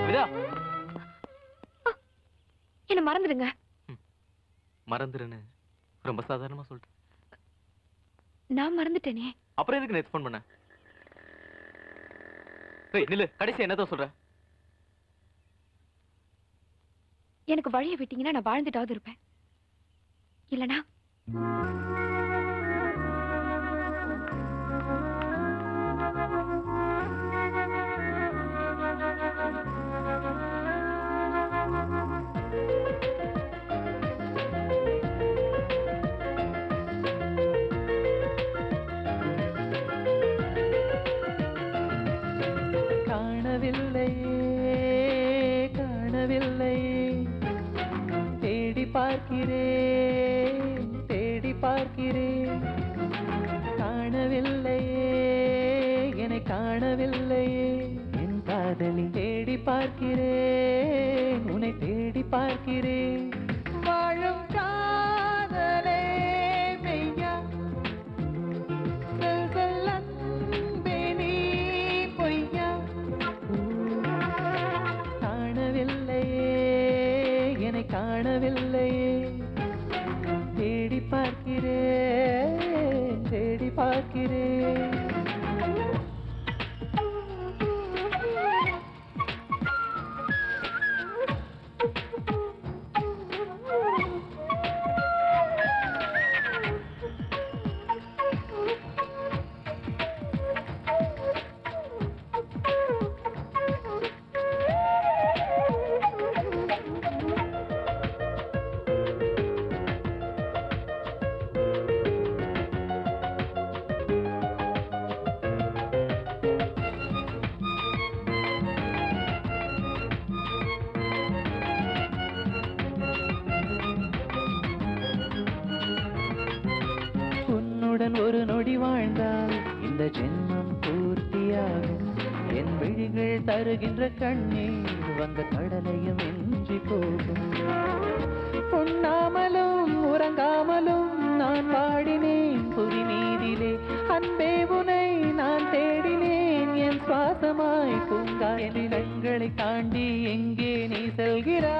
விதா, என்ன மறந்துடுங்க. மறந்துருன்னு ரொம்ப சாதாரணமா சொல்லிட்டேன். நான் மறந்துட்டேனே. அப்புறம் எதுக்கு நேத்து ஃபோன் பண்ண? ஏய் நில்லு, கடைசி என்னதான் சொல்ற? எனக்கு வழியை விட்டீங்கன்னா நான் வாழ்ந்துட்டாவது இருப்பேன். இல்லனா தேடி பார்க்கிறேன் காணவில்லையே, என்னை காணவில்லையே என் காதலி. தேடி பார்க்கிறேன், உன்னை தேடி பார்க்கிறேன். வாழும் காதலே மெய்யா, சொல் சொல் அன்பே நீ பொய்யா. காணவில்லையே, என்னை காணவில்லையே, தேடி பார்க்கிறேன், தேடி பார்க்கிறேன். ஒரு நொடி வாழ்ந்தால் இந்த ஜென்மம் பூர்த்தியாகும். என் விழிகள் தருகின்ற கண்ணீர் வந்த கடலையும் மிஞ்சி போகும். உண்ணாமலும் உறங்காமலும் நான் வாடினேன் புவி மீதிலே. அன்பே உனை நான் தேடினேன் என் சுவாசமாய் பூங்காற்றில். கண்களை தாண்டி எங்கே நீ செல்கிறாய்?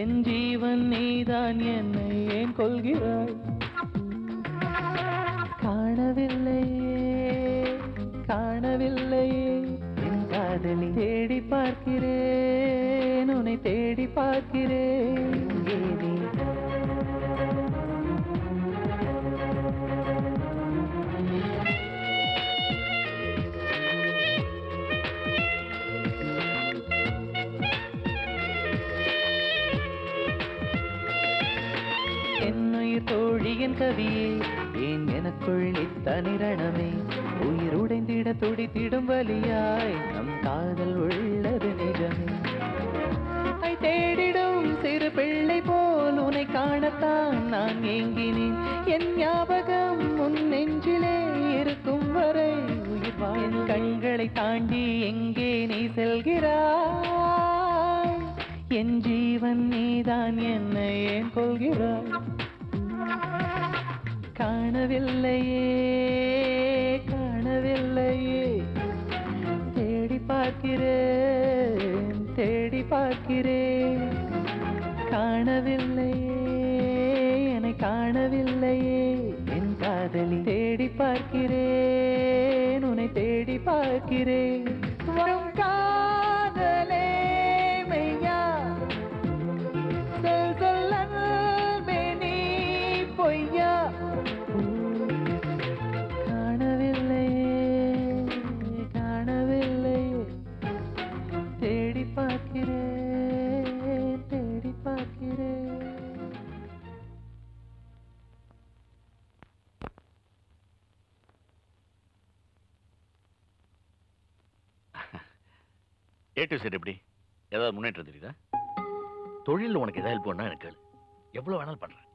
என் ஜீவன் நீதான் என்னை ஏன் கொள்கிறாய்? காணவில்லையே காணவில்லையே என் காதலி. தேடி பார்க்கிறேன் உன்னை தேடி பார்க்கிறேன். எங்கே நீ? என்னுயிர் தோழியின் கவியே ஏன் எனக்குள் இத்தனை ரணமே? உயிர் உடைந்திட துடித்திடும் வலியாய் நம் காதல் உள்ளது நிஜமே. தேடிடும் சிறு பிள்ளை போல் உன்னை காணத்தான் நான் ஏங்கினேன். என் ஞாபகம் உன் நெஞ்சிலே இருக்கும் வரை உயிர் வாழும். கண்களை தாண்டி எங்கே நீ செல்கிறாய்? என் ஜீவன் நீதான் என்னை ஏன் கொள்கிறாய்? காணவில்லையே காணவில்லையே தேடி பார்க்கிறேன் தேடி பார்க்கிறேன். காணவில்லையே என்னை காணவில்லையே என் காதலி. தேடி பார்க்கிறேன் உன்னை தேடி பார்க்கிறேன். வரும் காதலே மெய்யா சொல் சொல்லவே நீ பொய்யா? காணவில்லையே காணவில்லையே தேடி பார்க்கிறேன் தேடி பார்க்கிறேன். A to Z எப்படி ஏதாவது முன்னேற்றம் தெரியுதா? தொழிலில் உனக்கு ஏதாவது ஹெல்ப் பண்ணா எனக்கு கேளு. எவ்வளவு வேணாலும் பண்றேன்.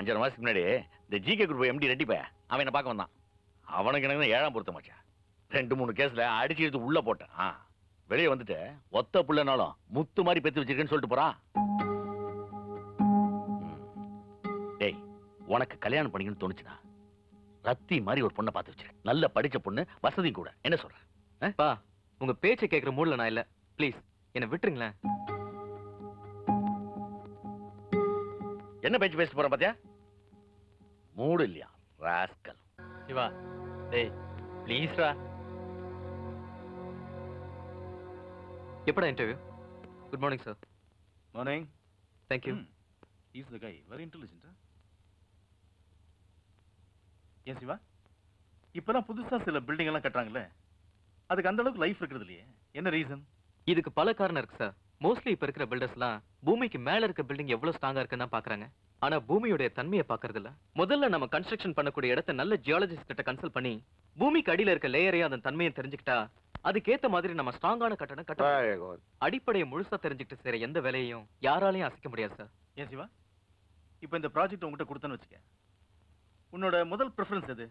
5 மாசத்துக்கு முன்னாடி இந்த ஜிகே குரூப் எம்டி ரெட்டி பையன் அவன் என்ன பார்க்க வந்தான். அவனுக்கு எனக்கு 7ஆம் பொருத்தமாச்சா. 2-3 கேஸ்ல அடிச்சு எடுத்து உள்ள போட்டேன். வெளியே வந்துட்டு ஒத்த புள்ளனாலும் முத்து மாதிரி பெத்து வச்சிருக்கேன்னு சொல்லிட்டு போறான். டேய், உனக்கு கல்யாணம் பண்ணிக்கணும்னு தோணுச்சுன்னா ரத்தி மாதிரி ஒரு பொண்ணை பார்த்து வச்சிருக்கேன். நல்ல படிச்ச பொண்ணு, வசதி கூட. என்ன சொல்ற? பா, உங்க பேச்சை கேட்கிற மூட்ல நான் இல்ல. ப்ளீஸ் என்ன விட்டுருங்களேன். என்ன பேச்சு பேசிட்டு போறேன் பாத்தியா? மூடு இல்லையா ராஸ்கல். சிவா, டேய் ப்ளீஸ்ரா. எப்படா interview? Good morning sir. Morning. Thank you. Is the guy very intelligent. ஏன் சிவா, இப்பதான் புதுசா சில பில்டிங் எல்லாம் கட்டுறாங்கல்ல, அதுக்கு அந்த அளவுக்கு லைஃப் இருக்கிறது இல்லையே, என்ன ரீசன்? இதுக்கு பல காரணம் இருக்கு சார். மோஸ்ட்லி இப்ப இருக்கிற பில்டர்ஸ்லாம் பூமிக்கு மேல இருக்க பில்டிங் எவ்வளவு ஸ்ட்ராங்கா இருக்குன்னு பாக்குறாங்க. ஆனா பூமியோட தன்மையை பாக்குறது இல்ல. முதல்ல நம்ம கன்ஸ்ட்ரக்ஷன் பண்ணக்கூடிய இடத்தை நல்ல ஜியாலஜிஸ்ட் கிட்ட கன்சல்ட் பண்ணி பூமிக்கு அடியில இருக்க லேயரையும் அதன் தன்மையை தெரிஞ்சுக்கிட்டா அதுக்கேத்த மாதிரி நம்ம ஸ்ட்ராங்கான கட்டணம் கட்ட. அடிப்படையை முழுசா தெரிஞ்சுக்கிட்டு செய்யற எந்த வேலையையும் யாராலையும் அசைக்க முடியாது சார். ஏன் சிவா, இப்போ இந்த ப்ராஜெக்ட் உங்ககிட்ட கொடுத்தேன்னு வச்சுக்க, உன்னோட முதல் ப்ரிஃபரன்ஸ் எது?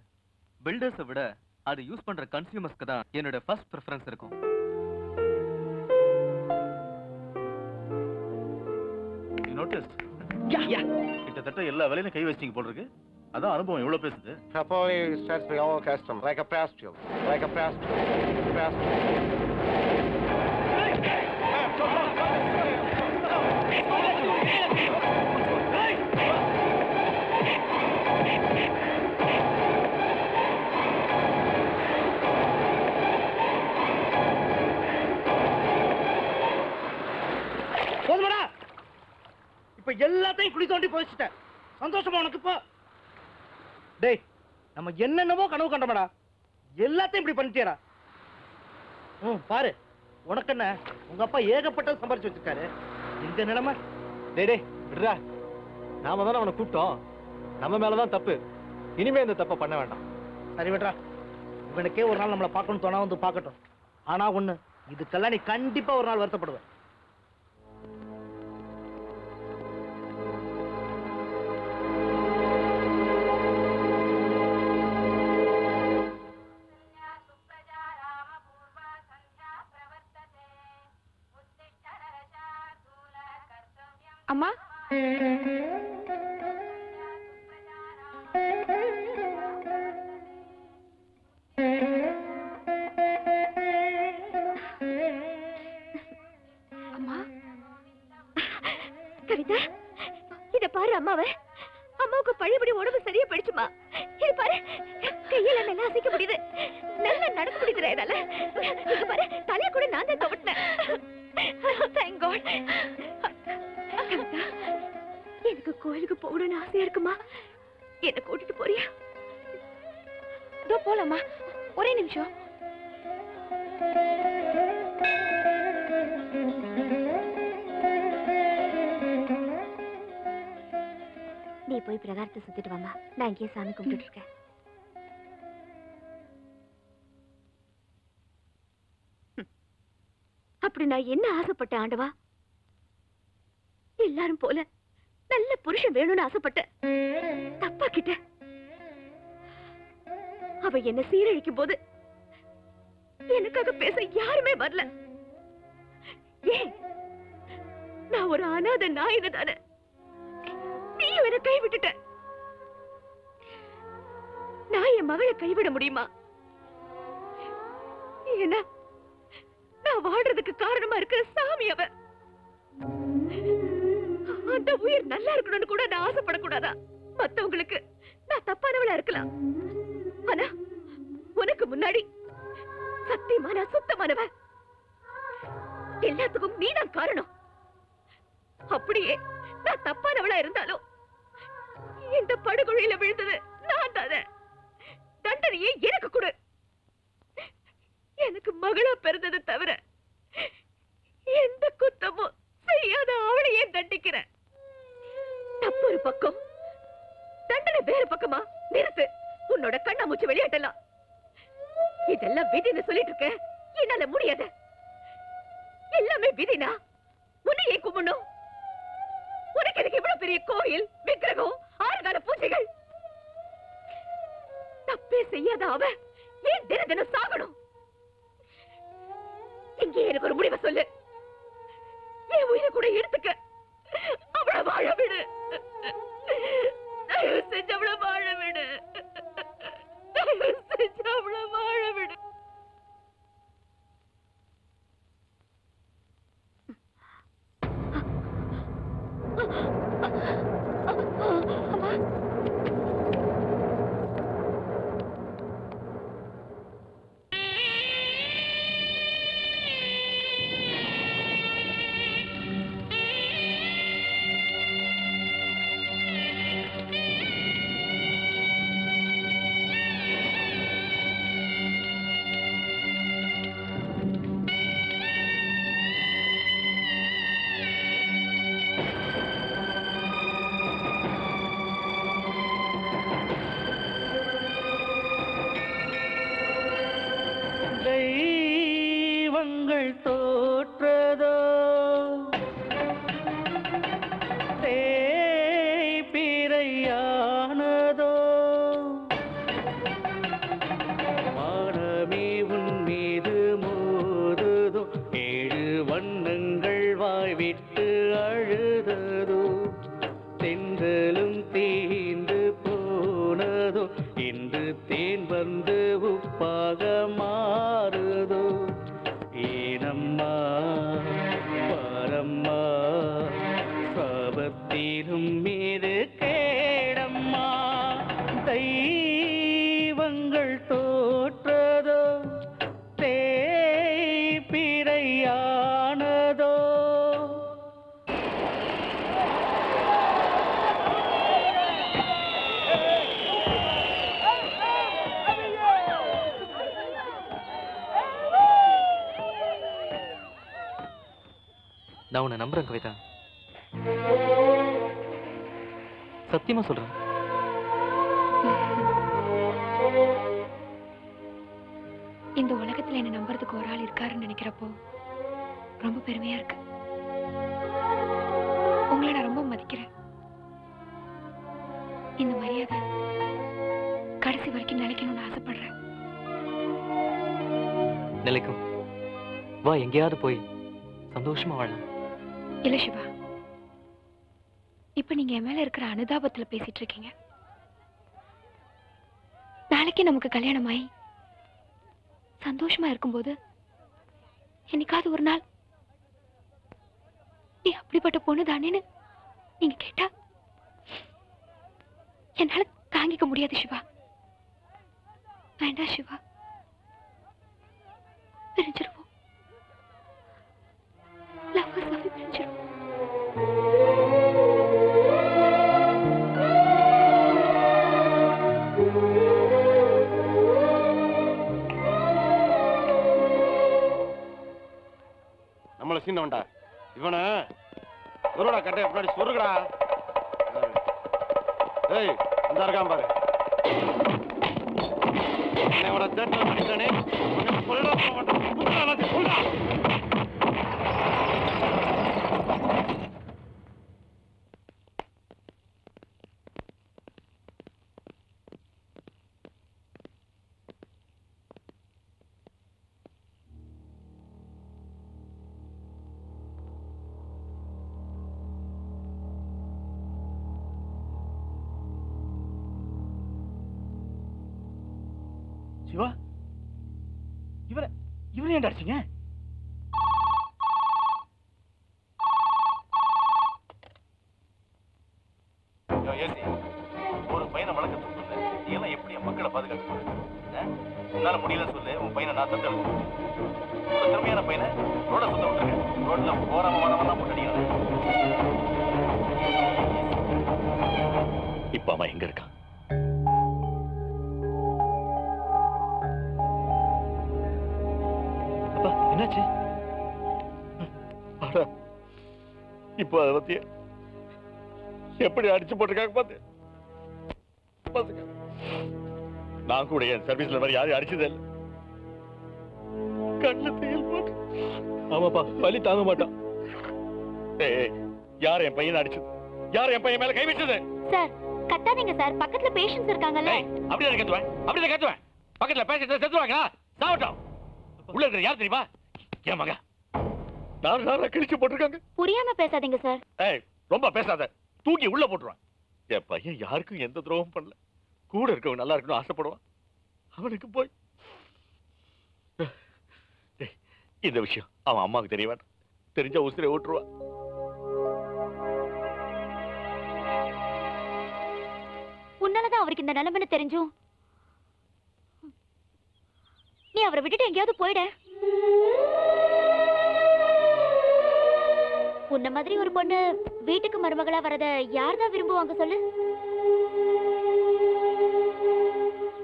பில்டர்ஸை விட அது யூஸ் பண்ற கன்சியூமர்ஸ்க்கு தான் என்னோட ஃபர்ஸ்ட் ப்ரிஃபரன்ஸ் இருக்கும். You notice? கிட்டத்தட்ட எல்லா வேலையிலும் கை வச்சிங்க போல இருக்கு. அதான் அனுபவம் எவ்வளவு பேசுது. Napoli starts with all custom, like a pastille, like a pastille, pastille. போதுமாடா? இப்ப எல்லாத்தையும் குழி தோண்டி போயிச்சிட்டேன். சந்தோஷமா உனக்கு இப்போ? டேய், நம்ம என்னென்னவோ கனவு கண்டோம்டா, எல்லாத்தையும் இப்படி பண்ணிட்டியடா. பாரு, உனக்கு என்ன, உங்க அப்பா ஏகப்பட்டது சம்பாரிச்சு வச்சிருக்காரு. இந்த நிலைமை. டேய் டேய் விடுடா. நாம தானே அவனை கூப்பிட்டோம். நம்ம மேலதான் தப்பு. இனிமே இந்த தப்பை பண்ண வேண்டாம். சரி விடுறா, இவனுக்கே ஒரு நாள் நம்மளை பார்க்கணும் தோணா வந்து பார்க்கட்டும். ஆனா ஒண்ணு, இதுக்கெல்லாம் நீ கண்டிப்பா ஒரு நாள் வருத்தப்படுவ. அம்மா அம்மா கவிதா, இத பாரு அம்மாவை. அம்மாவுக்கு பழையபடி உடம்பு சரியா போயிடுச்சுமா. இது பாரு, கையில நல்லா அசைக்க முடியுது, நல்லா நடக்க முடியுது என்னால. இங்க பாரு, தலைய கூட நான் தான் துவட்டினேன். Thank God. கவிதா, எனக்கு கோயிலுக்கு போகணும்னு ஆசையா இருக்குமா, என்ன கூட்டிட்டு போறியா? இதோ போலாமா, ஒரே நிமிஷம். நீ போய் பிரகாரத்தை சுத்திட்டு வாமா, நான் இங்கேயே சாமி கும்பிட்டு இருக்கேன். அப்படி நான் என்ன ஆசைப்பட்டேன் ஆண்டவா? எல்லாரும் போல நல்ல புருஷன் வேணும்னு ஆசைப்பட்டேன். தப்பா கிட்ட அவ என்ன சீரழிக்கும் போது எனக்காக பேச யாருமே வரல. ஏன்? நான் ஒரு அனாதை நாயினு தானே. நீயும் என்ன கைவிட்டுட்ட. நான் என் மகளை கைவிட முடியுமா? ஏன்னா நான் வாழ்றதுக்கு காரணமா இருக்கிற சாமி அவ. அந்த உயிர் நல்லா இருக்கணும்னு கூட நான் ஆசைப்படக்கூடாதா? மத்தவங்களுக்கு நான் தப்பானவளா இருக்கலாம், ஆனா உனக்கு முன்னாடி சத்தியமா நான் சுத்தமானவ. எல்லாத்துக்கும் நீதான் காரணம். அப்படியே நான் தப்பானவளா இருந்தாலும் இந்த படுகொலையில விழுந்தது நான் தானே. தண்டனையே எனக்கு கொடு. எனக்கு மகளா பிறந்தது தவிர எந்த குத்தமும் செய்யாத அவளையே தண்டிக்கிற. தப்பு ஒரு பக்கம், தண்டனை வேற பக்கமா? நிறுத்து உன்னோட கண்ணாமூச்சி விளையாட்டலாம். இதெல்லாம் விதின்னு சொல்லிட்டு இருக்க, என்னால முடியாது. எல்லாமே விதினா உன்னை ஏன் கும்பிடணும்? உனக்கு எனக்கு இவ்வளவு பெரிய கோயில், விக்கிரகம், 6 கால பூஜைகள். தப்பே செய்யாத அவ ஏன் தின தினம் சாகணும்? இங்கே எனக்கு ஒரு முடிவை சொல்லு. என் உயிரை கூட எடுத்துக்க, அவளை வாழ விடு. தயவு செஞ்சு அவளை வாழ விடு. தயவு செஞ்சு அவளை வாழ விடு. தெய்வங்கள் தோற்றதோ, தேய்பிறையானதோ, வானமே உன் மீது மோதுதோ, 7 வண்ணங்கள் வாய்விட்டு அழுததோ, தென்றலும் தீந்து போனதோ, இன்று தேன் வந்து உப்பாக மாறுதோ. ஏனம்மா பாரம்மா, சாபத்திலும் மீது கேடம்மா. தெய்வங்கள் தோற்றதோ, தேய்பிறையானதோ. நான் உன்னை நம்புறேன் கவிதா, சத்தியமா சொல்றேன். இந்த உலகத்துல என்ன நம்புறதுக்கு ஒரு ஆள் இருக்காருன்னு நினைக்கிறப்போ ரொம்ப பெருமையா இருக்கு. உங்களை நான் ரொம்ப மதிக்கிறேன். இந்த மரியாதை கடைசி வரைக்கும் நிலைக்கணும்னு ஆசைப்படுறேன். நிலைக்கும். வா எங்கேயாவது போய் சந்தோஷமா வாழலாம். இல்ல சிவா, இப்ப நீங்க என் மேல இருக்கிற அனுதாபத்துல பேசிட்டு இருக்கீங்க. நாளைக்கே நமக்கு கல்யாணம் ஆகி சந்தோஷமா இருக்கும்போது என்னைக்காவது ஒரு நாள் நீ அப்படிப்பட்ட பொண்ணு தானேன்னு நீங்க கேட்டா என்னால தாங்கிக்க முடியாது சிவா. வேண்டாம் சிவா, பிரிஞ்சிருவோம். பிரிஞ்சிருவோம். நம்மள சீனவன்டா இவனை சொருடா கட்டைய பின்னாடி சொருகடா. ஏய் அந்த இருக்கான் பாரு, என்னோட தேட்டர் பண்ணிட்டானே சொல்லுடா சொல்லுடா. சிவா, இவரை ஏன்டா அடிச்சீங்க? ஒரு பையனை வளர்க்க சொல்லுங்க, நீ எல்லாம் எப்படி என் மக்களை பாதுகாக்க போற? உன்னால முடியல சொல்லு, உன் பையனை நான் தத்து எடுத்து ஒரு திறமையான பையனை ரோட சுத்த விட்டுருக்கேன். ரோட்ல போறாம வரவெல்லாம் போட்டு இப்ப அவன் எங்க இருக்கான்? என்னாச்சு? இப்போ அதை பத்தி எப்படி அடிச்சு போட்டிருக்காங்க பாத்து. நான் கூட என் சர்வீஸ்ல மாதிரி யாரையும் அடிச்சதே இல்லை. கண்ணு தேல் போட்டு. ஆமாப்பா, வலி தாங்க மாட்டான். யார் என் பையனை அடிச்சது? யார் என் பையன் மேல கை வச்சது? சார் கத்தாதீங்க சார், பக்கத்துல பேஷண்ட்ஸ் இருக்காங்கல்ல. அப்படியே கத்துவேன், அப்படியே கத்துவேன். பக்கத்துல பேஷண்ட் செத்துவாங்களா? சாவட்டும். உள்ள இருக்கிற யார் தெரியுமா? என் மகன். நான் கிழிச்சு போட்டிருக்காங்க. புரியாம பேசாதீங்க சார். ரொம்ப பேசாத, தூக்கி உள்ள போட்டுருவான். என் பையன் யாருக்கும் எந்த துரோகம் பண்ணல. கூட இருக்கவங்க நல்லா இருக்கணும் ஆசைப்படுவான். அவனுக்கு போய் இந்த விஷயம் அவன் அம்மாவுக்கு தெரிய வேண்டாம். தெரிஞ்ச உசிரை ஓட்டுருவான். உன்னாலதான் அவருக்கு இந்த நிலைமைன்னு தெரிஞ்சும் நீ அவரை விட்டுட்டு எங்கேயாவது போயிட. உன்ன மாதிரி ஒரு பொண்ணு வீட்டுக்கு மருமகளா வரத யார்தான் விரும்புவாங்க சொல்லு?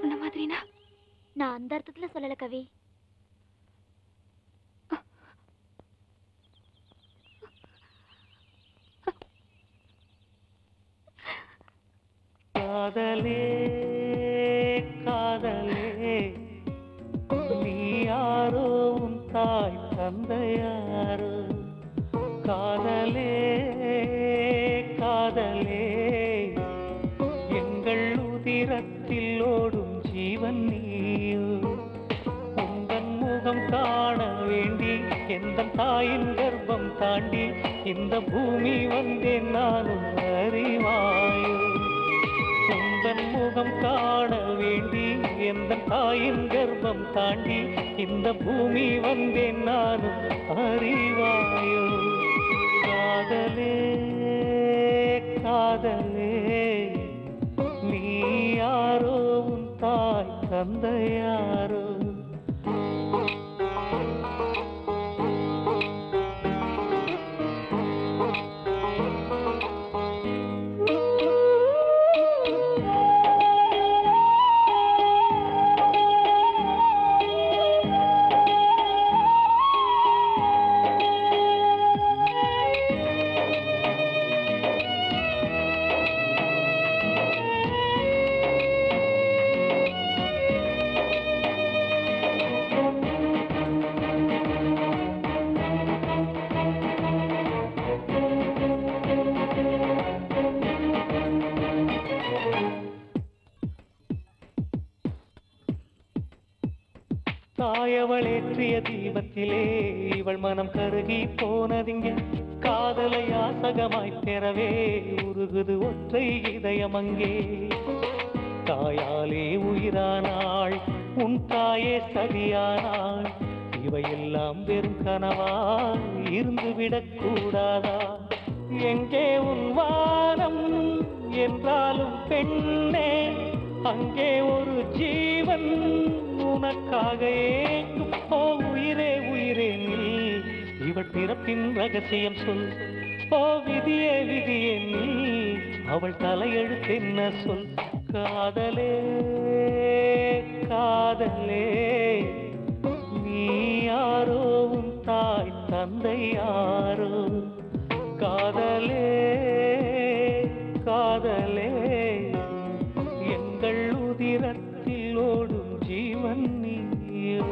உன்ன மாதிரினா நான் அந்த அர்த்தத்துல சொல்லல கவி. காதலே காதலே நீ யாரோ உன் தாய் தந்தையாரோ. காதலே காதலே எங்கள் உதிரத்தில் ஓடும் ஜீவன் நீயோ. உந்தன் முகம் காண வேண்டி எந்த தாயின் கர்ப்பம் தாண்டி இந்த பூமி வந்தேன் நானும் அறிவாயோ. உந்தன் முகம் காண வேண்டி எந்த தாயின் கர்ப்பம் தாண்டி இந்த பூமி வந்தேன் நானும் அறிவாயோ. காதலே காதலே நீ யாரோ உன் தாய் தந்தையாரோ. தாயவள் ஏற்றிய தீபத்திலே இவள் மனம் கருகி போனதிங்க. காதலை யாசகமாய் பெறவே உருகுது ஒற்றை இதயம் அங்கே. தாயாலே உயிரானாள் உன் தாயே சதியானாள், இவையெல்லாம் வெறும் கனவாய் இருந்துவிடக் கூடாதா? எங்கே உன் வானம் என்றாலும் பெண்ணே, அங்கே ஒரு ஜீவன் உனக்காக ஏங்கும். ஓ உயிரே உயிரே நீ இவள் பிறப்பின் ரகசியம் சொல். ஓ விதியே விதியே நீ அவள் தலையெழுத்தென்ன சொல். காதலே காதலே நீ யாரோ உன் தாய் தந்தை யாரோ. காதலே காதலே எங்கள் உதிரத்தில் ஓடும் ஜீவன் நீயோ.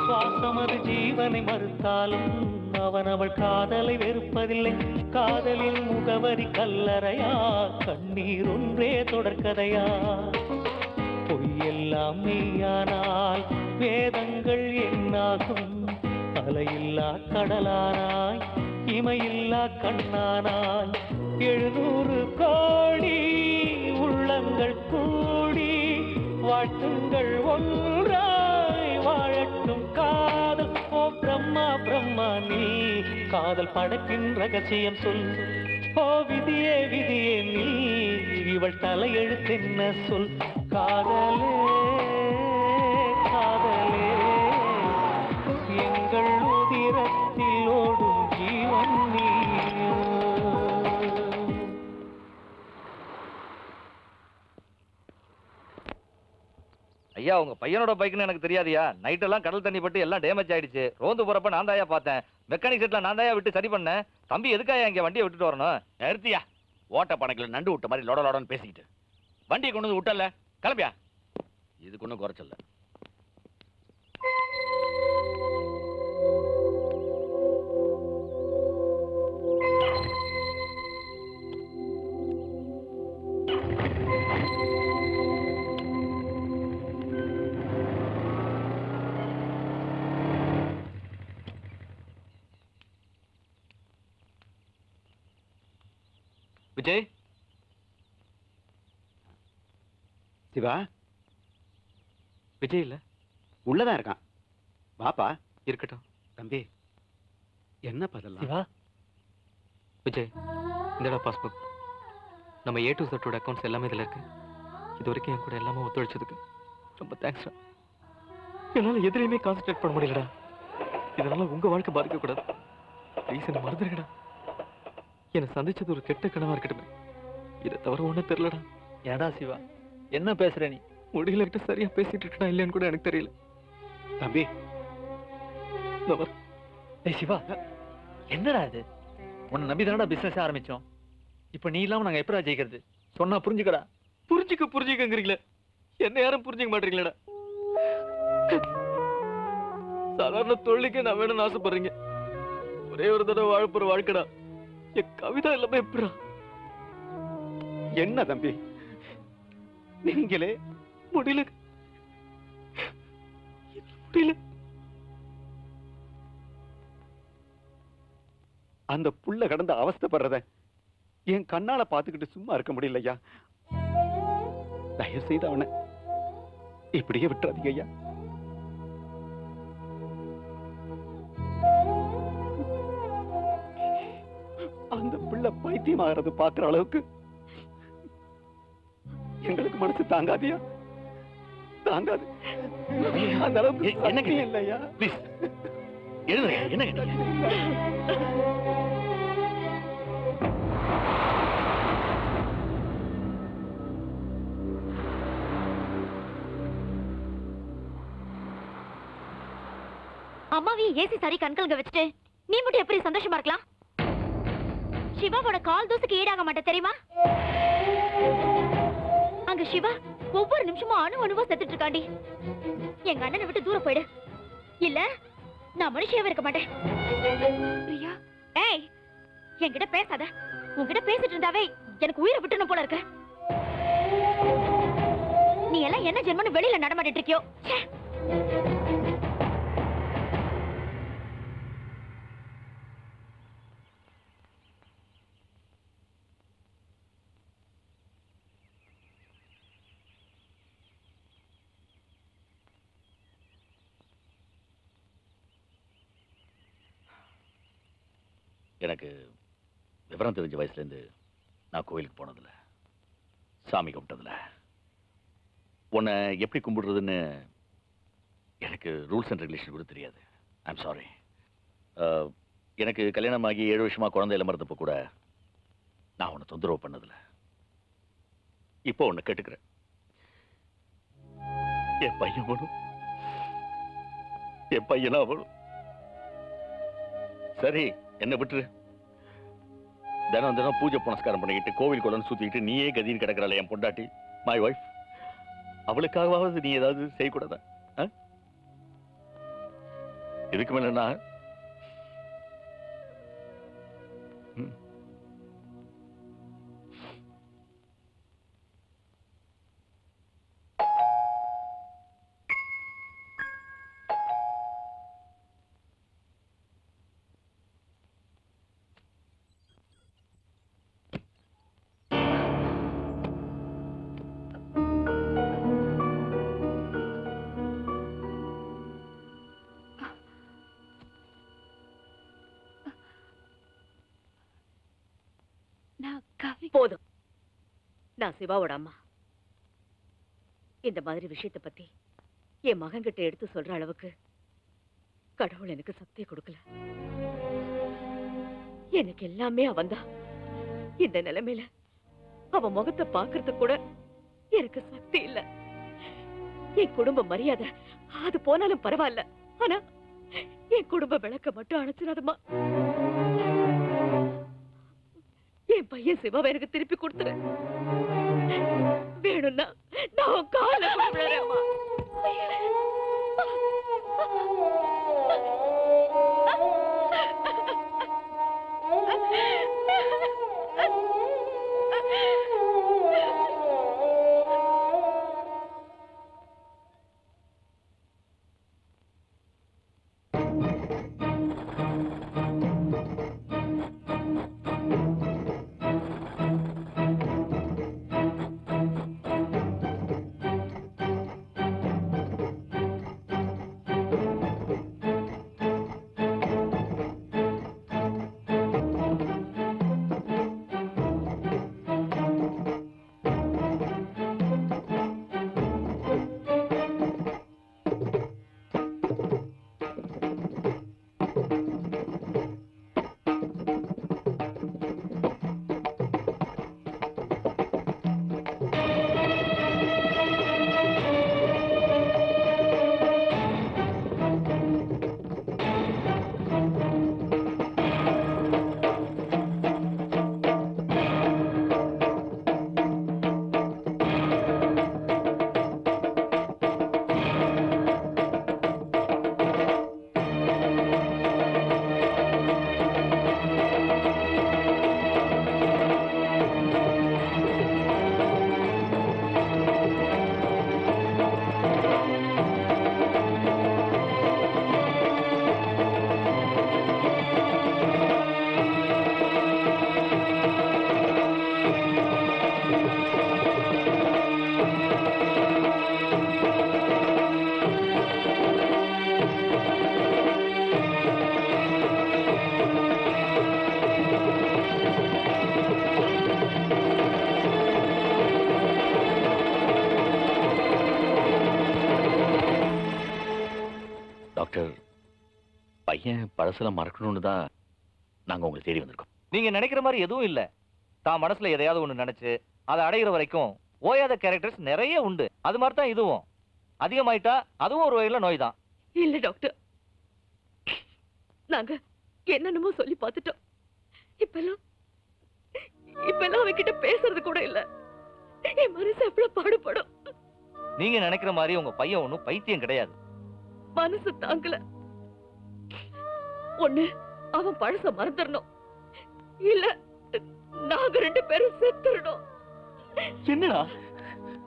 சுவாசமது ஜீவனை மறுத்தாலும் அவன் அவள் காதலை வெறுப்பதில்லை. காதலின் முகவரி கல்லறையா, கண்ணீர் ஒன்றே தொடர்கதையா. பொய்யெல்லாம் மெய்யானால் வேதங்கள் என்னாகும்? அலையில்லா கடலானாய் இமையில்லா கண்ணானாய். 700 கோடி உள்ளங்கள் கூடி வாழ்த்துங்கள் ஒன்றாய் வாழட்டும் காதல். ஓ பிரம்மா பிரம்மா நீ காதல் படைப்பின் ரகசியம் சொல். ஓ விதியே விதியே நீ இவள் தலையெழுத்தென்ன சொல். காதலே காதலே எங்கள் உதிரத்தில் ஓடும் ஜீவன் நீயோ. ஐயா உங்க பையனோட பைக்னு எனக்கு தெரியாதியா? நைட் எல்லாம் கடல் தண்ணி பட்டு எல்லாம் டேமேஜ் ஆயிடுச்சு. ரோந்து போறப்ப நான் தாயா பார்த்தேன். மெக்கானிக் செட்ல நான் தாயா விட்டு சரி பண்ணேன். தம்பி எதுக்காயா இங்க வண்டியை விட்டுட்டு வரணும்? நிறுத்தியா, ஓட்ட பணக்கில் நண்டு விட்ட மாதிரி லொட லொடன்னு பேசிக்கிட்டு வண்டியை கொண்டு வந்து விட்டல. கிளம்பியா, இதுக்கு ஒன்றும் குறைச்சல. விஜய். சிவா விஜய் இல்ல, உள்ளதான் இருக்கான். பாப்பா இருக்கட்டும். தம்பி என்ன பதில்? சிவா. விஜய் இந்தடா பாஸ்புக். நம்ம A to Z அக்கௌண்ட்ஸ் எல்லாமே இதுல இருக்கு. இது வரைக்கும் என் கூட எல்லாமே ஒத்துழைச்சதுக்கு ரொம்ப தேங்க்ஸ்டா. என்னால எதிரையுமே கான்சென்ட்ரேட் பண்ண முடியலடா. இதனால உங்க வாழ்க்கை பாதிக்க கூடாது. ப்ளீஸ் என்ன மறந்துடுங்கடா. என்னை சந்திச்சது ஒரு கெட்ட கனவா இருக்கட்டுமே, இதை தவிர ஒண்ணும் தெரியலடா. ஏடா சிவா என்ன பேசுற நீ? முடியல சரியா பேசிட்டு இருக்கா இல்லையான்னு கூட எனக்கு தெரியல. தம்பி ஏய் சிவா, என்னடா இது? உன்னை நம்பி தானடா பிசினஸ் ஆரம்பிச்சோம். இப்ப நீ இல்லாம நாங்க எப்படா ஜெயிக்கிறது? சொன்னா புரிஞ்சுக்கடா. புரிஞ்சுக்கங்கிறீங்களே, என்ன யாரும் புரிஞ்சுக்க மாட்டீங்களா? சாதாரண தொழிலுக்கே நான் வேணும்னு ஆசைப்படுறீங்க. ஒரே ஒரு தடவை வாழப்போற வாழ்க்கடா. என் கவிதா எல்லாமே எப்படா? என்ன தம்பி நீங்களே முடியல. அந்த புள்ள கடந்து அவஸ்தைப்படுறத என் கண்ணால பாத்துக்கிட்டு சும்மா இருக்க முடியலையா. தயவு செய்து அவனை இப்படியே விட்டுறாதீங்க ஐயா. அந்த பிள்ளை பைத்தியமாகிறது பாக்குற அளவுக்கு எங்களுக்கு மனசு தாங்காதியா? தாங்காது. அந்த அளவுக்கு என்ன இல்லையா? ப்ளீஸ் எழுதுங்க. என்ன அம்மாவையும் ஏசி சாரி கண்கலங்க வச்சுட்டு நீ மட்டும் எப்படி சந்தோஷமா இருக்கலாம்? சிவாவோட கால் தூசுக்கு ஈடாக மாட்டேன் தெரியுமா? அங்க சிவா ஒவ்வொரு நிமிஷமும் அணுவா செத்துட்டு இருக்காண்டி. எங்க அண்ணனை விட்டு தூரம் போயிடு, இல்ல நான் மனுஷியாவே இருக்க மாட்டேன். பிரியா, ஏய் என்கிட்ட பேசாத. உன்கிட்ட பேசிட்டு இருந்தாவே எனக்கு உயிரை விட்டுணும் போல இருக்கு. நீ எல்லாம் என்ன ஜென்மன்னு வெளியில நடமாட்டிட்டு இருக்கியோ. எனக்கு விவரம் தெரிஞ்ச வயசுலேருந்து நான் கோயிலுக்கு போனதில்ல, சாமி கும்பிட்டதில்ல. உன்னை எப்படி கும்பிடுறதுன்னு எனக்கு ரூல்ஸ் அண்ட் ரெகுலேஷன் கூட தெரியாது. I'm sorry. எனக்கு கல்யாணமாகி 7 வருஷமா குழந்தை இல்லாம இருந்தப்போ கூட நான் உன்னை தொந்தரவு பண்ணதில்ல. இப்போ உன்னை கேட்டுக்கிறேன், என் பையன் வேணும், என் பையனா வேணும். சரி, என்ன விட்டுரு. தினம் தினம் பூஜை புனஸ்காரம் பண்ணிக்கிட்டு கோவில் குளம் சுத்திக்கிட்டு நீயே கதின்னு கிடக்கிறாள் என் பொண்டாட்டி, மை வைஃப். அவளுக்காகவாவது நீ ஏதாவது செய்யக்கூடாதா? இதுக்கு மேல நான் போதும். நான் சிவாவோட அம்மா. இந்த மாதிரி விஷயத்தை பத்தி என் மகன் கிட்ட எடுத்து சொல்ற அளவுக்கு கடவுள் எனக்கு சக்தியை கொடுக்கல. எனக்கு எல்லாமே அவன்தான். இந்த நிலைமையில அவன் முகத்தை பாக்குறது கூட எனக்கு சக்தி இல்ல. என் குடும்ப மரியாதை அது போனாலும் பரவாயில்ல, ஆனா என் குடும்ப விளக்க மட்டும் அணைச்சிடாதம்மா. என் பையன் சிவாவை எனக்கு திருப்பி கொடுத்துரு. வேணும்னா நான் கால விழுறேம்மா. டாக்டர், பையன் பழசெல்லாம் மறக்கணும்னு தான் நாங்க உங்களை தேடி வந்திருக்கோம். நீங்க நினைக்கிற மாதிரி எதுவும் இல்ல. தான் மனசுல எதையாவது ஒண்ணு நினைச்சு அதை அடையிற வரைக்கும் ஓயாத கேரக்டர்ஸ் நிறைய உண்டு. அது மாதிரி தான் இதுவும். அதிகமாயிட்டா அதுவும் ஒரு வகையில நோய் தான். இல்ல டாக்டர், நாங்க என்னென்னமோ சொல்லி பார்த்துட்டோம். இப்பெல்லாம் இப்பெல்லாம் அவகிட்ட பேசுறது கூட இல்ல. என் மனசு எவ்வளவு பாடுபடும். நீங்க நினைக்கிற மாதிரி உங்க பையன் ஒண்ணும் பைத்தியம் கிடையாது. மனசு தாங்கல. ஒண்ணு அவன் பழச மறந்துடணும், இல்ல நாங்க 2 பேரும் செத்துடணும். என்னடா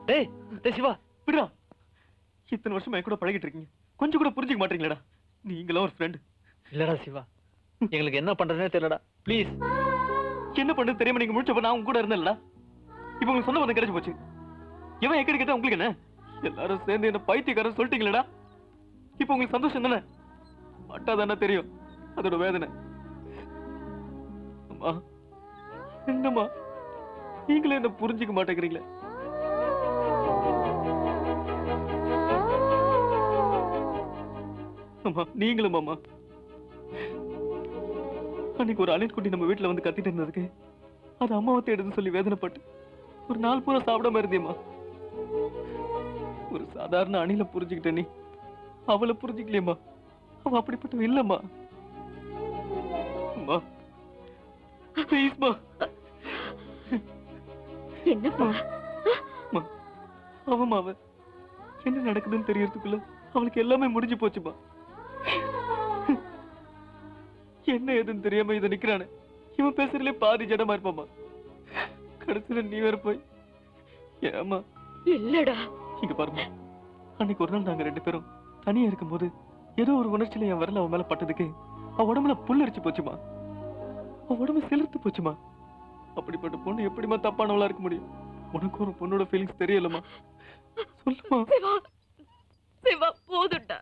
டேய் டேய் சிவா விடுடா. இத்தனை வருஷமா என் கூட பழகிட்டு இருக்கீங்க, கொஞ்சம் கூட புரிஞ்சுக்க மாட்டீங்களா? நீங்களும் ஒரு ஃப்ரெண்ட். இல்லடா சிவா, எங்களுக்கு என்ன பண்றதுனே தெரியலடா. ப்ளீஸ். என்ன பண்றது தெரியாம நீங்க முடிச்சப்ப நான் உங்க கூட இருந்தேன்ல. இப்ப உங்களுக்கு சொந்த பந்தம் கிடைச்சு போச்சு. இவன் எக்கடி கேட்டா உங்களுக்கு என்ன? எல்லாரும் சேர்ந்து என்ன பைத்தியக்காரன் சொல்லிட்டீங்களா? இப்ப உங்களுக்கு சந்தோஷம் தானே? பட்டாதானே தெரியும் அதோட வேதனை. அம்மா என்னம்மா நீங்களே என்ன புரிஞ்சுக்க மாட்டேங்கிறீங்களே? அம்மா நீங்களும் அம்மா அன்னைக்கு ஒரு அணில் குட்டி நம்ம வீட்டுல வந்து கத்திட்டு இருந்ததுக்கு அது அம்மாவை தேடுன்னு சொல்லி வேதனைப்பட்டு ஒரு நாள் பூரா சாப்பிடாம இருந்தியம்மா. ஒரு சாதாரண அணில புரிஞ்சுக்கிட்ட நீ அவளை புரிஞ்சுக்கலையம்மா. அவ அப்படிப்பட்ட இல்லம்மா. அம்மா ப்ளீஸ்மா. என்னப்பா அவமா அவ என்ன நடக்குதுன்னு தெரியறதுக்குள்ள அவளுக்கு எல்லாமே முடிஞ்சு போச்சுமா. என்ன ஏதுன்னு தெரியாம இதை நிக்கிறானே, இவன் பேசுறதுல பாதி ஜடமா இருப்பாமா. கடைசியில நீ வேற போய் ஏமா இல்லடா. இங்க பாருமா, அன்னைக்கு ஒரு நாள் நாங்க 2 பேரும் தனியா இருக்கும்போது ஏதோ ஒரு உணர்ச்சியில என் வரல அவன் மேல பட்டதுக்கு அவ உடம்புல புல்லரிச்சு போச்சுமா. அவ உடம்பு சிலிர்த்து போச்சுமா. அப்படிப்பட்ட பொண்ணு எப்படிமா தப்பானவளா இருக்க முடியும்? உனக்கு ஒரு பொண்ணோட ஃபீலிங்ஸ் தெரியலமா? சொல்லுமா. சிவா போதும்டா,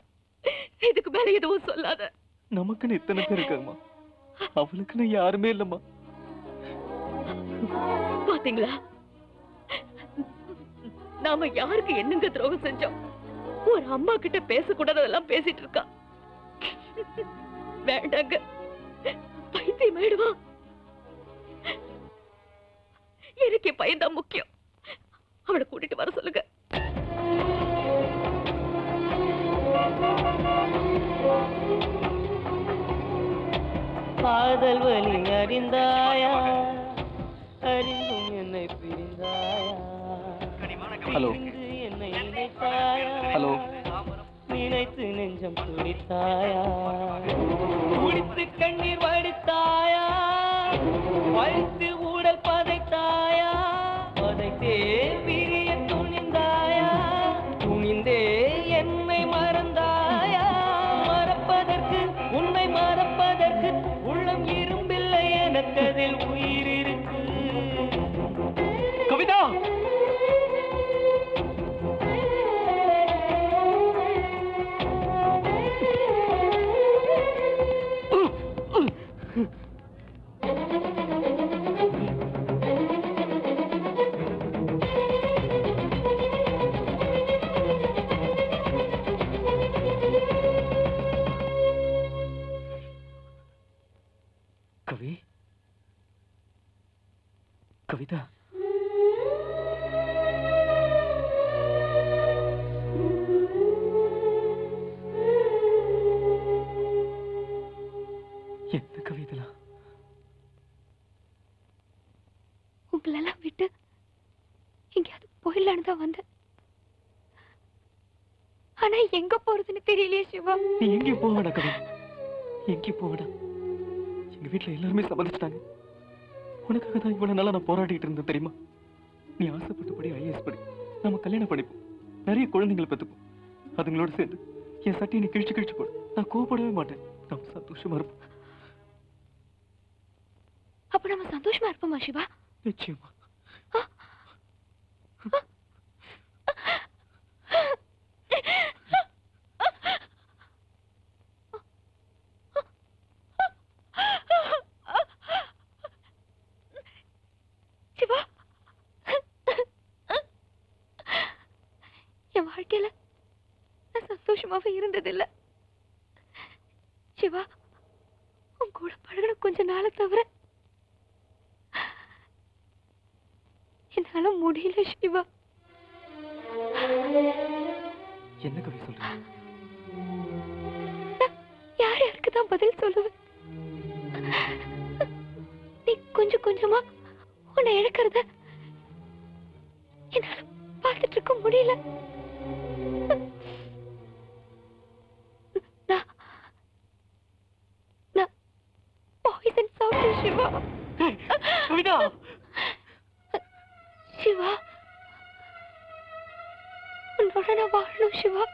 இதுக்கு மேல எதுவும் சொல்லாத. நமக்குன்னு இத்தனை பேர் இருக்காங்கம்மா, அவளுக்குன்னு யாருமே இல்லம்மா. பாத்தீங்களா, நாம யாருக்கு என்னங்க துரோகம் செஞ்சோம்? ஒரு அம்மா கிட்ட பேசக்கூடாதெல்லாம் பேசிட்டு இருக்கா. வேண்டாங்க, பைத்தியம் ஆயிடுவா. எனக்கு பையன்தான் முக்கியம். அவளை கூட்டிட்டு வர சொல்லுங்க. காதல் வலி அறிந்தாயா, அறிந்தும் என்னை பிரிந்தாயா? ஹலோ என்னை நினைத்தாயா? ஹலோ நினைத்து நெஞ்சம் துடித்தாயா? குடித்து கண்ணீர் வடித்தாயா? வழித்து ஊடல் பதைத்தாயா? பதைத்தே விரிய துணிந்தாயா? துணிந்தே என்னை மறந்தாயா? மறப்பதற்கு உன்னை மறப்பதற்கு உள்ளம் இரும்பில்லை, எனக்கு அதில் உயிர் இருக்கு. கவிதா கவி கவிதா என்ன கவிதா? உங்களெல்லாம் விட்டு எங்கேயாவது போயிடலான்னு தான் வந்தேன். ஆனா எங்க போறதுன்னு தெரியலையே சிவா. நீ எங்கேயும் போவாடா கவி, எங்கேயும் போவாடா. எங்க வீட்டுல எல்லாருமே சம்மதிச்சிட்டாங்க. உனக்காக தான் இவ்வளவு நாளா நான் போராடிட்டு இருந்தேன் தெரியுமா? நீ ஆசைப்பட்டபடி ஐஏஎஸ் படி, நம்ம கல்யாணம் பண்ணிப்போம், நிறைய குழந்தைங்களை பெற்றுப்போம். அதுங்களோட சேர்ந்து என் சட்டையை நீ கிழிச்சு கிழிச்சு போடு, நான் கோவப்படவே மாட்டேன். நம்ம சந்தோஷமா இருப்போம். அப்ப நம்ம சந்தோஷமா இருப்போமா சிவா? நிச்சயமா. சிவா, என் வாழ்க்கையில நான் சந்தோஷமாவே இருந்ததில்லை சிவா. உன் கூட பழகின கொஞ்ச நாளை தவிர என்னால முடியல சிவா. என்ன கவி சொல்ற? யார் யாருக்கு தான் பதில் சொல்லுவேன்? நீ கொஞ்சம் கொஞ்சமா உன்னை இழக்கிறத என்னால பார்த்துட்டு இருக்க முடியல. நான் பாய்சன் சாப்பிட்டேன் சிவா. கவிதா, சிவா, உன்னோட நான் வாழணும் சிவா.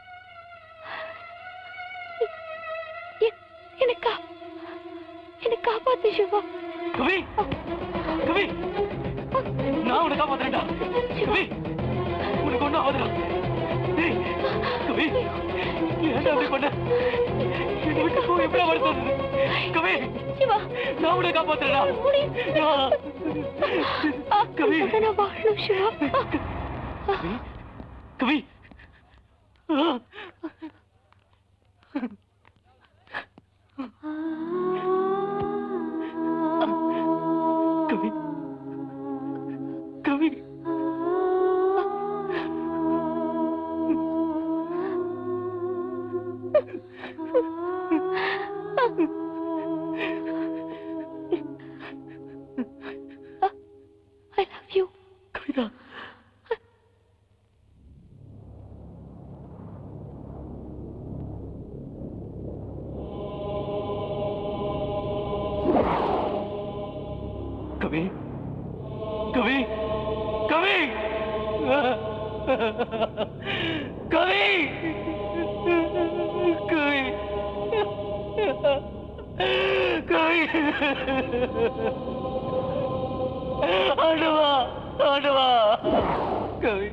என்னை காப்பாத்து சிவா. கவி, கவி, நான் உன்னை காப்பாத்துறேன்டா. கவி, உனக்கு ஒண்ணும் ஆகுதுடா. டேய், கவி, ஏன்டா அப்படி பண்ண? என்னை விட்டு போக எப்படி வருது? கவி, சிவா, நான் உன்னை காப்பாத்துறேன்டா. கவி, நான் வாழணும் சிவா. கவி, கவி, கவி, I love you. கவிதா. கவி, கவி, கவி, கவி, கவி, கவி, ஆண்டவா, ஆண்டவா, கவி.